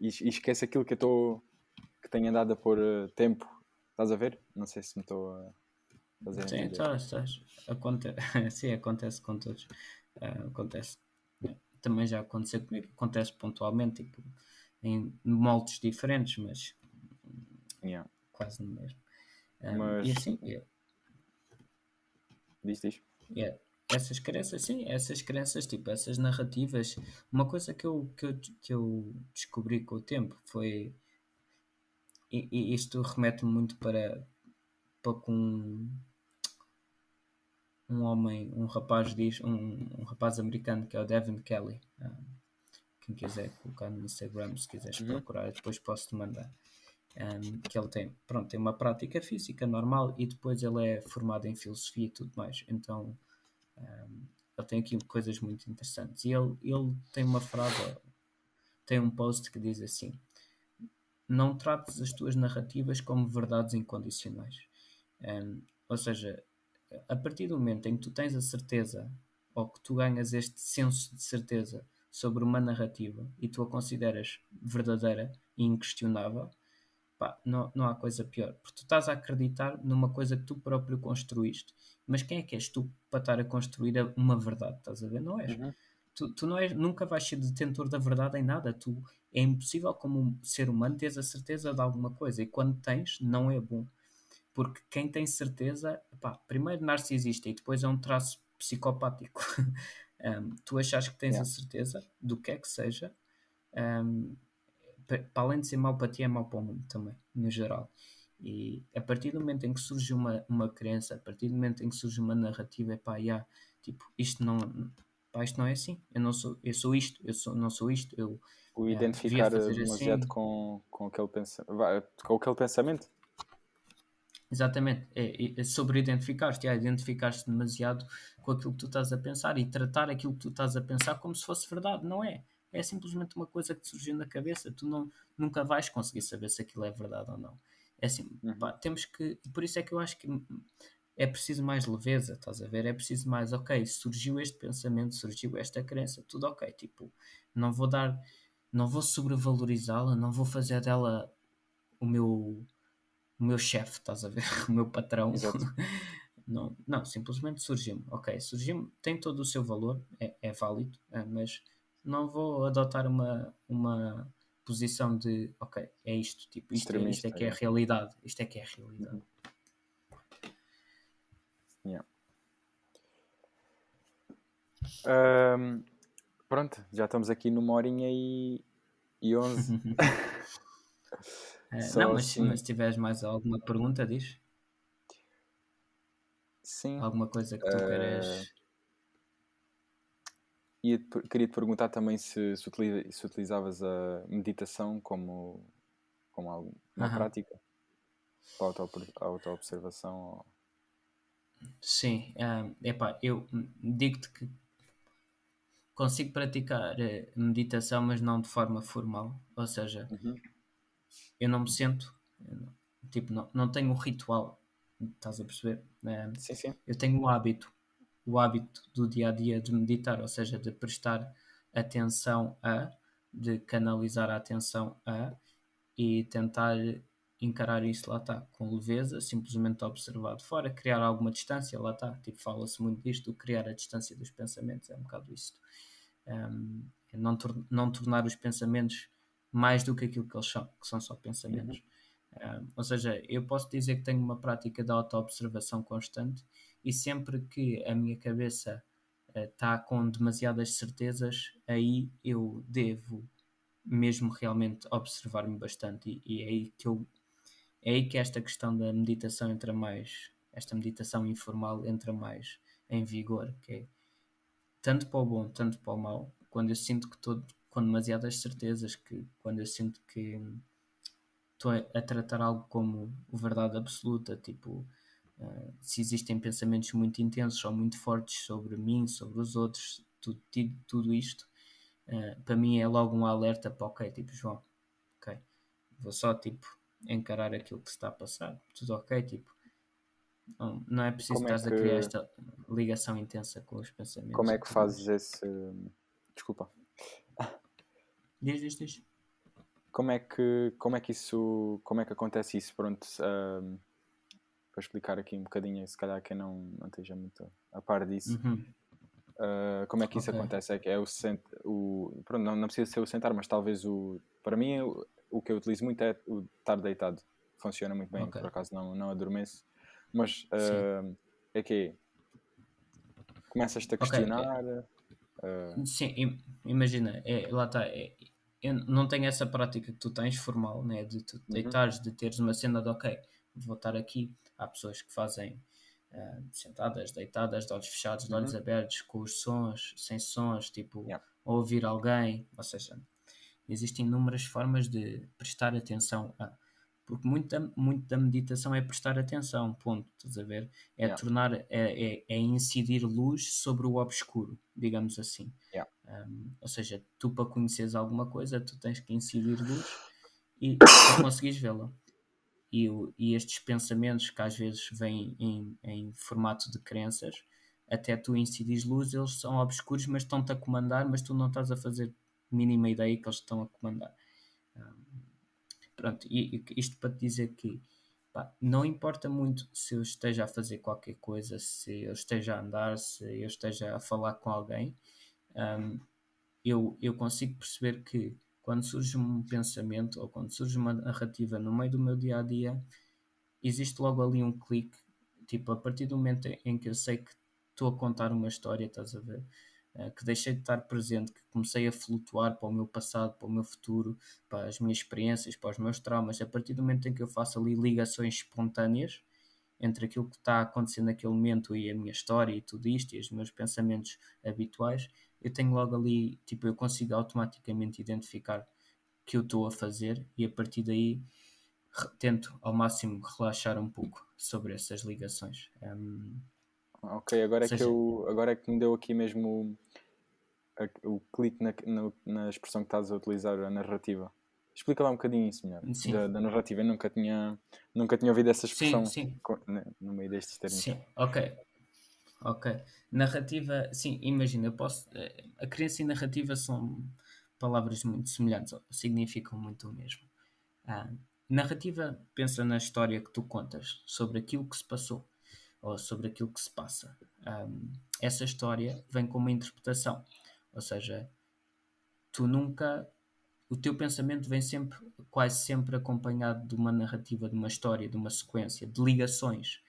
e esquece aquilo que tenho andado a pôr tempo. Estás a ver? Não sei se me estou a fazer Sim, entender. estás. Sim, acontece com todos. Acontece. Também já aconteceu comigo. Acontece pontualmente, tipo, em moldes diferentes, mas Yeah. quase no mesmo. E Mas, assim, diz. yeah, essas crenças, sim, essas crenças, tipo, essas narrativas. Uma coisa que eu descobri com o tempo foi. E isto remete-me muito para com um homem, um rapaz um rapaz americano que é o Devin Kelly. Quem quiser colocar no Instagram, se quiseres Uhum. procurar, depois posso-te mandar. Que ele tem uma prática física normal e depois ele é formado em filosofia e tudo mais. Então, ele tem aqui coisas muito interessantes. E ele tem uma frase, tem um post que diz assim: não trates as tuas narrativas como verdades incondicionais. Ou seja, a partir do momento em que tu tens a certeza ou que tu ganhas este senso de certeza sobre uma narrativa e tu a consideras verdadeira e inquestionável, pá, não há coisa pior. Porque tu estás a acreditar numa coisa que tu próprio construíste. Mas quem é que és tu para estar a construir uma verdade? Estás a ver? Não és. Uhum. Tu não és, nunca vais ser detentor da verdade em nada. É impossível, como um ser humano, teres a certeza de alguma coisa. E quando tens, não é bom. Porque quem tem certeza, pá, primeiro narcisista e depois é um traço psicopático. Tu achas que tens Yeah. a certeza do que é que seja, um, para além de ser mau para ti, é mau para o mundo também, no geral. E a partir do momento em que surge uma crença, a partir do momento em que surge uma narrativa, é pá, yeah, tipo, isto não é assim, eu sou isto, não sou isto, eu O devia identificar fazer demasiado assim. com aquele com aquele pensamento. Exatamente, é sobre identificar-te, identificar-te demasiado com aquilo que tu estás a pensar e tratar aquilo que tu estás a pensar como se fosse verdade, não é? É simplesmente uma coisa que te surgiu na cabeça, nunca vais conseguir saber se aquilo é verdade ou não. É assim, Uhum. pá, temos que, por isso é que eu acho que é preciso mais leveza, estás a ver? É preciso mais, ok, surgiu este pensamento, surgiu esta crença, tudo ok, tipo, não vou dar, não vou sobrevalorizá-la, não vou fazer dela o meu chefe, estás a ver? O meu patrão. Exato. Não, simplesmente surgiu-me. Ok, surgiu-me, tem todo o seu valor, é válido, mas não vou adotar uma posição de, ok, é isto, tipo, isto é Extremista. que é a Yeah. realidade, isto é que é a realidade. Uhum. Yeah. Pronto, já estamos aqui numa horinha e 11. Não, Só mas assim, se tiveres mais alguma pergunta, diz. sim. Alguma coisa que tu Uh, queiras. queria te perguntar também se utilizavas a meditação como uma Aham. prática para auto-observação. Sim, epá, eu digo-te que consigo praticar meditação, mas não de forma formal. Ou seja, Uhum. eu não me sento, tipo, não tenho um ritual, estás a perceber? Sim, sim. Eu tenho o hábito do dia a dia de meditar, ou seja, de prestar atenção de canalizar a atenção e tentar encarar isso, lá está, com leveza, simplesmente observar de fora, criar alguma distância, lá está, tipo, fala-se muito disto, criar a distância dos pensamentos, é um bocado isto. Não tornar os pensamentos mais do que aquilo que eles são, que são só Uhum. pensamentos. Ou seja, eu posso dizer que tenho uma prática de auto-observação constante e sempre que a minha cabeça está com demasiadas certezas, aí eu devo mesmo realmente observar-me bastante e é aí que esta questão da meditação entra mais, esta meditação informal entra mais em vigor, que é tanto para o bom, tanto para o mau, quando eu sinto que estou com demasiadas certezas, quando eu sinto que estou a tratar algo como verdade absoluta, tipo, se existem pensamentos muito intensos ou muito fortes sobre mim, sobre os outros, tudo isto, para mim é logo um alerta para, ok, tipo, João, ok, vou só, tipo, encarar aquilo que se está a passar, tudo ok, tipo, não é E preciso estar a criar esta ligação intensa com os como pensamentos é e que tudo mais. fazes esse. Desculpa. Diz. Como é que acontece isso? Pronto, para explicar aqui um bocadinho, se calhar quem não esteja muito a par disso. Uhum. Como é que isso Ok. acontece? É que é pronto, não precisa ser o sentar, mas talvez para mim o que eu utilizo muito é o estar deitado. Funciona muito bem, Ok. por acaso não adormeço. Mas Sim. é que começas-te a Ok. questionar. uh, Sim, imagina, lá está. Eu não tenho essa prática que tu tens formal, né? De tu uhum, deitares, de teres uma cena de ok, vou estar aqui. Há pessoas que fazem sentadas, deitadas, de olhos fechados, de olhos uhum, abertos, com os sons, sem sons, tipo, yeah, a ouvir alguém. Ou seja, existem inúmeras formas de prestar atenção. Porque muito da meditação é prestar atenção, ponto, estás a ver? É Yeah, tornar, é incidir luz sobre o obscuro, digamos assim. yeah. Ou seja, tu para conheceres alguma coisa, tu tens que incidir luz e para conseguires vê-la. E estes pensamentos que às vezes vêm em formato de crenças, até tu incidires luz, eles são obscuros, mas estão-te a comandar, mas tu não estás a fazer mínima ideia que eles estão a comandar. Pronto, e isto para te dizer que pá, não importa muito se eu esteja a fazer qualquer coisa, se eu esteja a andar, se eu esteja a falar com alguém, hum, eu consigo perceber que quando surge um pensamento ou quando surge uma narrativa no meio do meu dia a dia, existe logo ali um clique, tipo, a partir do momento em que eu sei que estou a contar uma história, estás a ver? Que deixei de estar presente, que comecei a flutuar para o meu passado, para o meu futuro, para as minhas experiências, para os meus traumas, a partir do momento em que eu faço ali ligações espontâneas entre aquilo que está acontecendo naquele momento e a minha história e tudo isto e os meus pensamentos habituais, eu tenho logo ali, tipo, eu consigo automaticamente identificar que eu estou a fazer e a partir daí tento ao máximo relaxar um pouco sobre essas ligações. Ok, Ou seja, agora é que me deu aqui mesmo o clique na expressão que estás a utilizar, a narrativa. Explica lá um bocadinho isso melhor, sim, da narrativa. Eu nunca tinha ouvido essa sim, expressão sim, no meio destes termos. sim, ok, ok. Narrativa, sim, imagina, eu posso. A crença e narrativa são palavras muito semelhantes, significam muito o mesmo. Ah, narrativa pensa na história que tu contas sobre aquilo que se passou ou sobre aquilo que se passa. Essa história vem com uma interpretação, ou seja, tu nunca. O teu pensamento vem sempre, quase sempre acompanhado de uma narrativa, de uma história, de uma sequência, de ligações.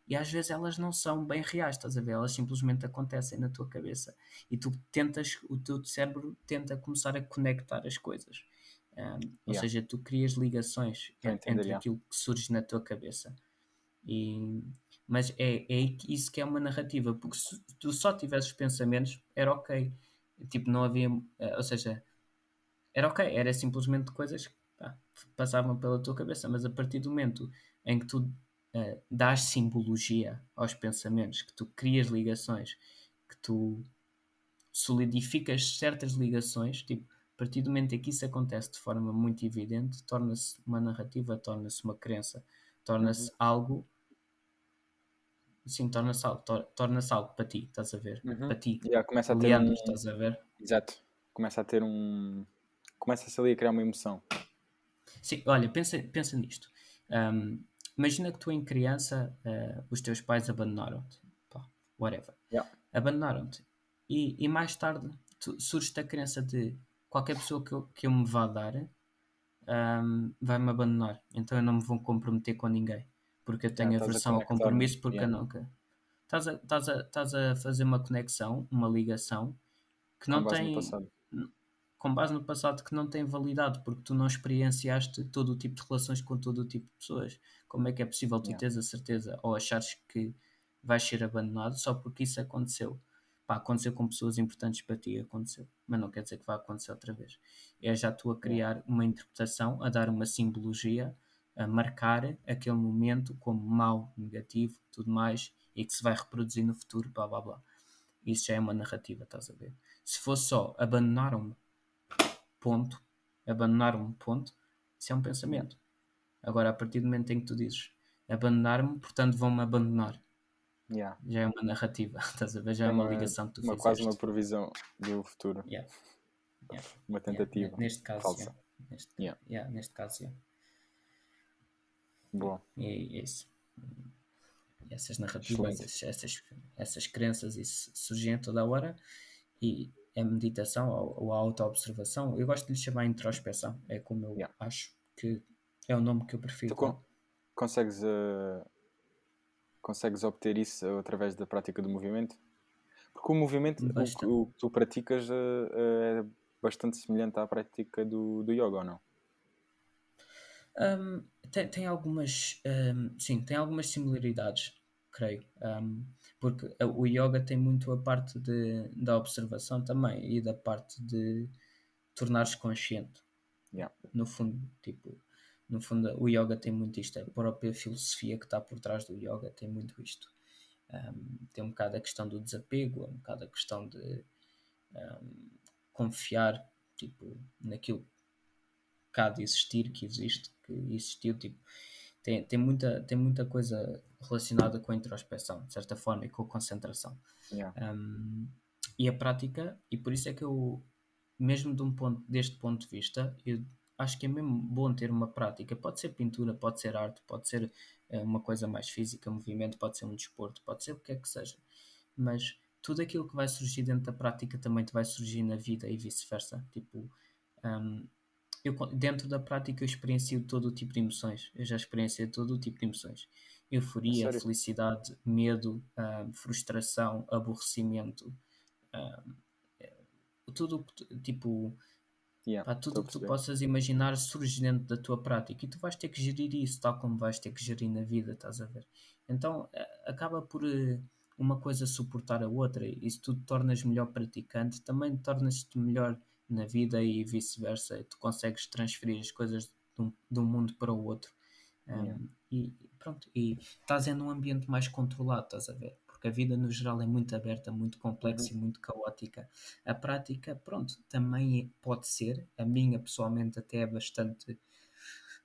E às vezes elas não são bem reais, estás a ver? Elas simplesmente acontecem na tua cabeça. E tu tentas, o teu cérebro tenta começar a conectar as coisas. Ou Yeah, seja, tu crias ligações estou a entender, entre yeah. aquilo que surge na tua cabeça. E, mas isso que é uma narrativa, porque se tu só tivesses pensamentos, era ok. Tipo, não havia. Ou seja, era ok, era simplesmente coisas que pá, passavam pela tua cabeça, mas a partir do momento em que tu dás simbologia aos pensamentos, que tu crias ligações, que tu solidificas certas ligações, tipo, a partir do momento em que isso acontece de forma muito evidente, torna-se uma narrativa, torna-se uma crença, Uhum, torna-se algo, sim, torna-se algo para ti, estás a ver? uhum. Para ti, Yeah, começa a ter leandro, estás a ver? exato, começa a ter um, começa-se ali a criar uma emoção. Sim, olha, pensa nisto. Um, imagina que tu em criança, os teus pais abandonaram-te. Pá, whatever. Yeah, Abandonaram-te. E mais tarde surge-te a crença de qualquer pessoa que eu me vá dar vai-me abandonar. Então eu não me vou comprometer com ninguém. Porque eu yeah, tenho estás a aversão ao conectar-me. compromisso, porque eu Yeah, nunca. Estás a fazer uma conexão, uma ligação que com não base no tem, passado. com base no passado, que não tem validade, porque tu não experienciaste todo o tipo de relações com todo o tipo de pessoas. Como é que é possível tu Yeah, teres a certeza ou achares que vais ser abandonado só porque isso aconteceu? Pá, aconteceu com pessoas importantes para ti, aconteceu, mas não quer dizer que vai acontecer outra vez. É já tu a yeah, criar uma interpretação, a dar uma simbologia, a marcar aquele momento como mau, negativo, tudo mais, e que se vai reproduzir no futuro, blá blá blá. Isso já é uma narrativa, estás a ver? Se fosse só abandonaram-me, ponto, abandonar-me, ponto, isso é um yeah. pensamento. Agora, a partir do momento em que tu dizes abandonar-me, portanto vão-me abandonar, Yeah. já é uma narrativa, estás a ver? Já é É uma ligação que tu quase uma fizeste. previsão do futuro. Yeah, yeah, Uma yeah. tentativa Neste caso, yeah. falsa. Yeah. Neste caso, yeah. Yeah. Boa. E é isso. E essas narrativas, Excelente. essas crenças, isso surgem a toda a hora e a meditação ou a auto-observação, eu gosto de lhe chamar introspeção, é como eu Yeah. acho que é o nome que eu Tu prefiro dar. consegues, consegues obter isso através da prática do movimento? Porque o movimento, Bastante. o que tu praticas é bastante semelhante à prática do yoga, ou não? Tem algumas, sim, tem algumas similaridades, creio. Porque o yoga tem muito a parte da observação também e da parte de tornares consciente, Yeah. no fundo, tipo. no fundo, o yoga tem muito isto, a própria filosofia que está por trás do yoga tem muito isto. Tem um bocado a questão do desapego, um bocado a questão de confiar, tipo, naquilo que há de existir, que existe, que existiu, tipo, tem muita coisa relacionada com a introspeção, de certa forma, e com a concentração. Yeah. E a prática, e por isso é que eu, mesmo deste ponto de vista, eu acho que é mesmo bom ter uma prática. Pode ser pintura, pode ser arte, pode ser uma coisa mais física, movimento, pode ser um desporto, pode ser o que é que seja. Mas tudo aquilo que vai surgir dentro da prática também te vai surgir na vida e vice-versa. Tipo, dentro da prática eu experiencio todo o tipo de emoções. Eu já experienciei todo o tipo de emoções. É Euforia, sério? felicidade, medo, frustração, aborrecimento, tudo o que tipo, Yeah, pá, tudo estou o a que tu perceber. possas imaginar surge dentro da tua prática e tu vais ter que gerir isso tal como vais ter que gerir na vida, estás a ver? Então acaba por uma coisa suportar a outra e se tu te tornas melhor praticante, também tornas-te melhor na vida e vice-versa. Tu consegues transferir as coisas de um mundo para o outro. Yeah. E pronto, e estás em um ambiente mais controlado, estás a ver? Porque a vida no geral é muito aberta, muito Uhum. complexa e muito caótica. A prática, pronto, também pode ser, a minha pessoalmente até é bastante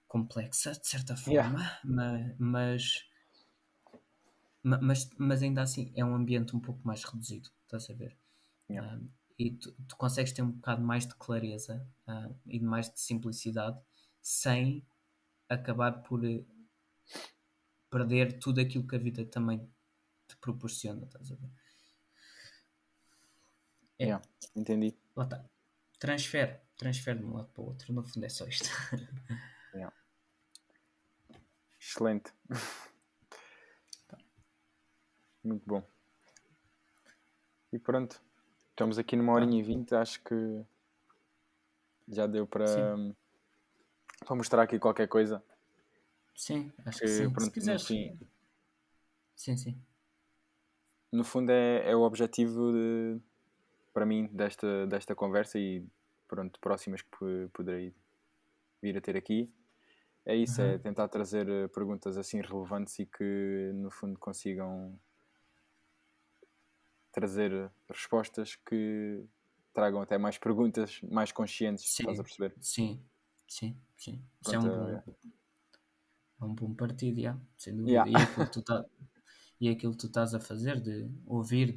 complexa, de certa Yeah. forma, mas ainda assim é um ambiente um pouco mais reduzido, estás a ver? Yeah. E tu consegues ter um bocado mais de clareza e mais de simplicidade sem acabar por perder tudo aquilo que a vida também te proporciona, estás a ver? É, Yeah. Entendi. lá está. Transfere de um lado para o outro, no fundo é só isto. Yeah. Excelente. Muito bom. E pronto. Estamos aqui numa Pá, horinha e 20. Acho que já deu sim, para mostrar aqui qualquer coisa. sim, acho que Que sim. Se pronto, no quiseres, fim, sim, sim. no fundo é o objetivo para mim desta conversa e pronto, próximas que poderei vir a ter aqui. É isso, é Aham. tentar trazer perguntas assim relevantes e que no fundo consigam trazer respostas que tragam até mais perguntas mais conscientes, estás a Sim, perceber? sim, sim, sim. Isso Pronto, é um bom partido, já, sem yeah. dúvida. E aquilo que tu estás a fazer, de ouvir,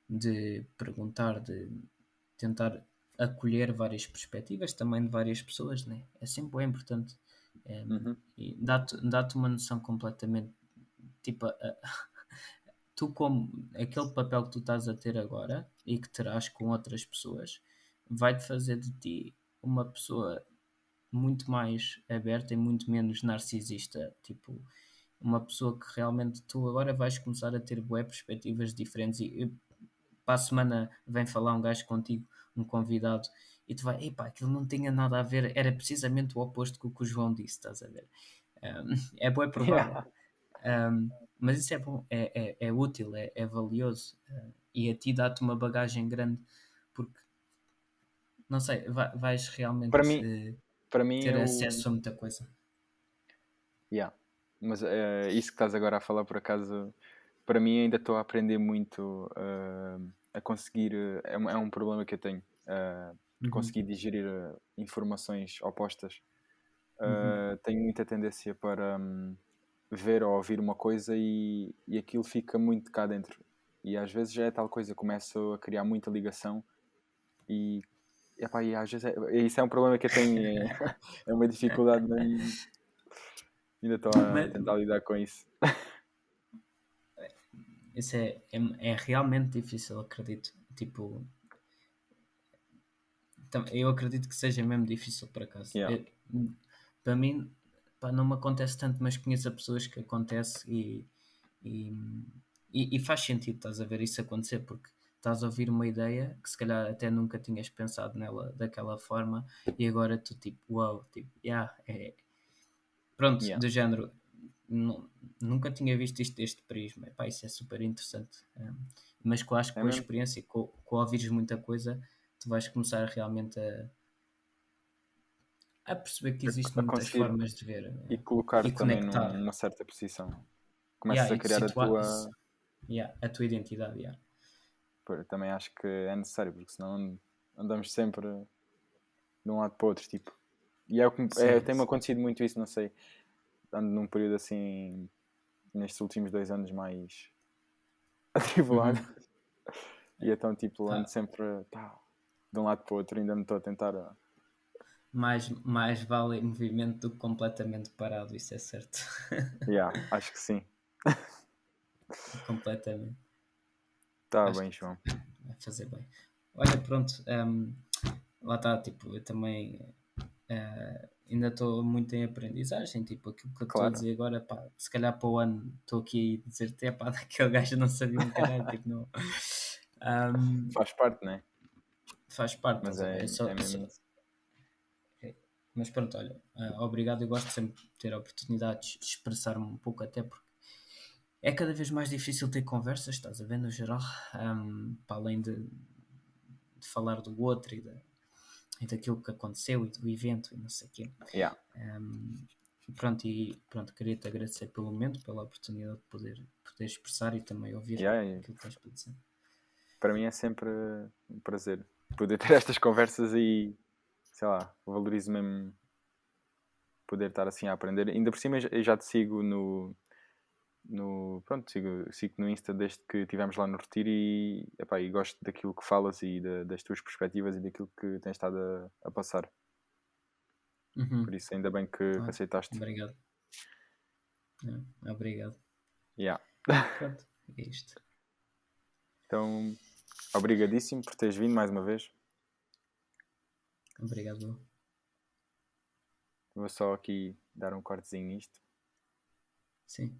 de perguntar, de tentar acolher várias perspectivas também de várias pessoas, né? É sempre bem importante. Uhum. E dá-te uma noção completamente tipo tu como aquele papel que tu estás a ter agora e que terás com outras pessoas vai-te fazer de ti uma pessoa muito mais aberta e muito menos narcisista, tipo uma pessoa que realmente tu agora vais começar a ter bué perspectivas diferentes e para a semana vem falar um gajo contigo, um convidado, e tu vai, epá, aquilo não tinha nada a ver, era precisamente o oposto do que o João disse, estás a ver? É bem provável. Yeah. Mas isso é bom, é útil, é valioso e a ti dá-te uma bagagem grande porque, não sei, vais Para realmente mim, para mim ter eu. acesso a muita coisa. Yeah. Mas isso que estás agora a falar por acaso, para mim ainda estou a aprender muito a conseguir. É um problema que eu tenho. Uhum, Conseguir digerir informações opostas. uhum. Tenho muita tendência para ver ou ouvir uma coisa e aquilo fica muito cá dentro. E às vezes já é tal coisa, começo a criar muita ligação e, epá, e às vezes isso é um problema que eu tenho, é uma dificuldade, ainda estou a Mas tentar lidar com isso. isso é realmente difícil, acredito. Tipo, eu acredito que seja mesmo difícil por acaso. Yeah. Para mim, pá, não me acontece tanto, mas conheço pessoas que acontece e, e faz sentido, estás a ver isso acontecer, porque estás a ouvir uma ideia que se calhar até nunca tinhas pensado nela daquela forma e agora tu tipo, uau, tipo, yeah, pronto, Yeah. do género, nunca tinha visto isto deste prisma. Epá, isso é super interessante. Mas acho que É com a mesmo? experiência, com ouvires muita coisa, tu vais começar realmente a perceber que existem a muitas conseguir formas de ver e e colocar também conectar. numa certa posição. Começas Yeah, a e de criar a situar tua. yeah, a tua identidade. Yeah. Pô, também acho que é necessário, porque senão andamos sempre de um lado para o outro, tipo. E Sim, tem-me sim. acontecido muito isso, não sei. Ando num período assim, nestes últimos 2 anos, mais atribulado. Uhum. E então, tipo, ando Pá, sempre de um lado para o outro, ainda me estou a tentar. mais vale movimento do que completamente parado, isso é certo. Yeah, acho que sim. Completamente. Está Acho bem, que João. vai fazer bem. Olha, pronto, lá está, tipo, eu também ainda estou muito em aprendizagem, tipo, aquilo que eu estou a Claro, dizer agora, pá, se calhar para o ano estou aqui a dizer-te, pá, daquele gajo não sabia um caralho, tipo, não. Ahm, faz parte, né? faz parte, Mas estás a ver? é mesmo isso. Mas pronto, olha, obrigado, eu gosto sempre de ter a oportunidade de expressar-me um pouco, até porque é cada vez mais difícil ter conversas, estás a ver, no geral, para além de falar do outro e daquilo que aconteceu e do evento e não sei o quê. Yeah. Um, pronto, queria-te agradecer pelo momento, pela oportunidade de poder expressar e também ouvir Yeah, yeah. aquilo que tens para dizer. Para mim é sempre um prazer poder ter estas conversas e, sei lá, valorizo mesmo poder estar assim a aprender. Ainda por cima eu já te sigo pronto, sigo no Insta desde que estivemos lá no retiro e, epá, e gosto daquilo que falas e das tuas perspectivas e daquilo que tens estado a passar. Por Uhum. isso ainda bem que Ah, aceitaste. obrigado. Obrigado. Yeah. Pronto, é isto. Então, obrigadíssimo por teres vindo mais uma vez. Obrigado. Vou só aqui dar um cortezinho nisto. Sim.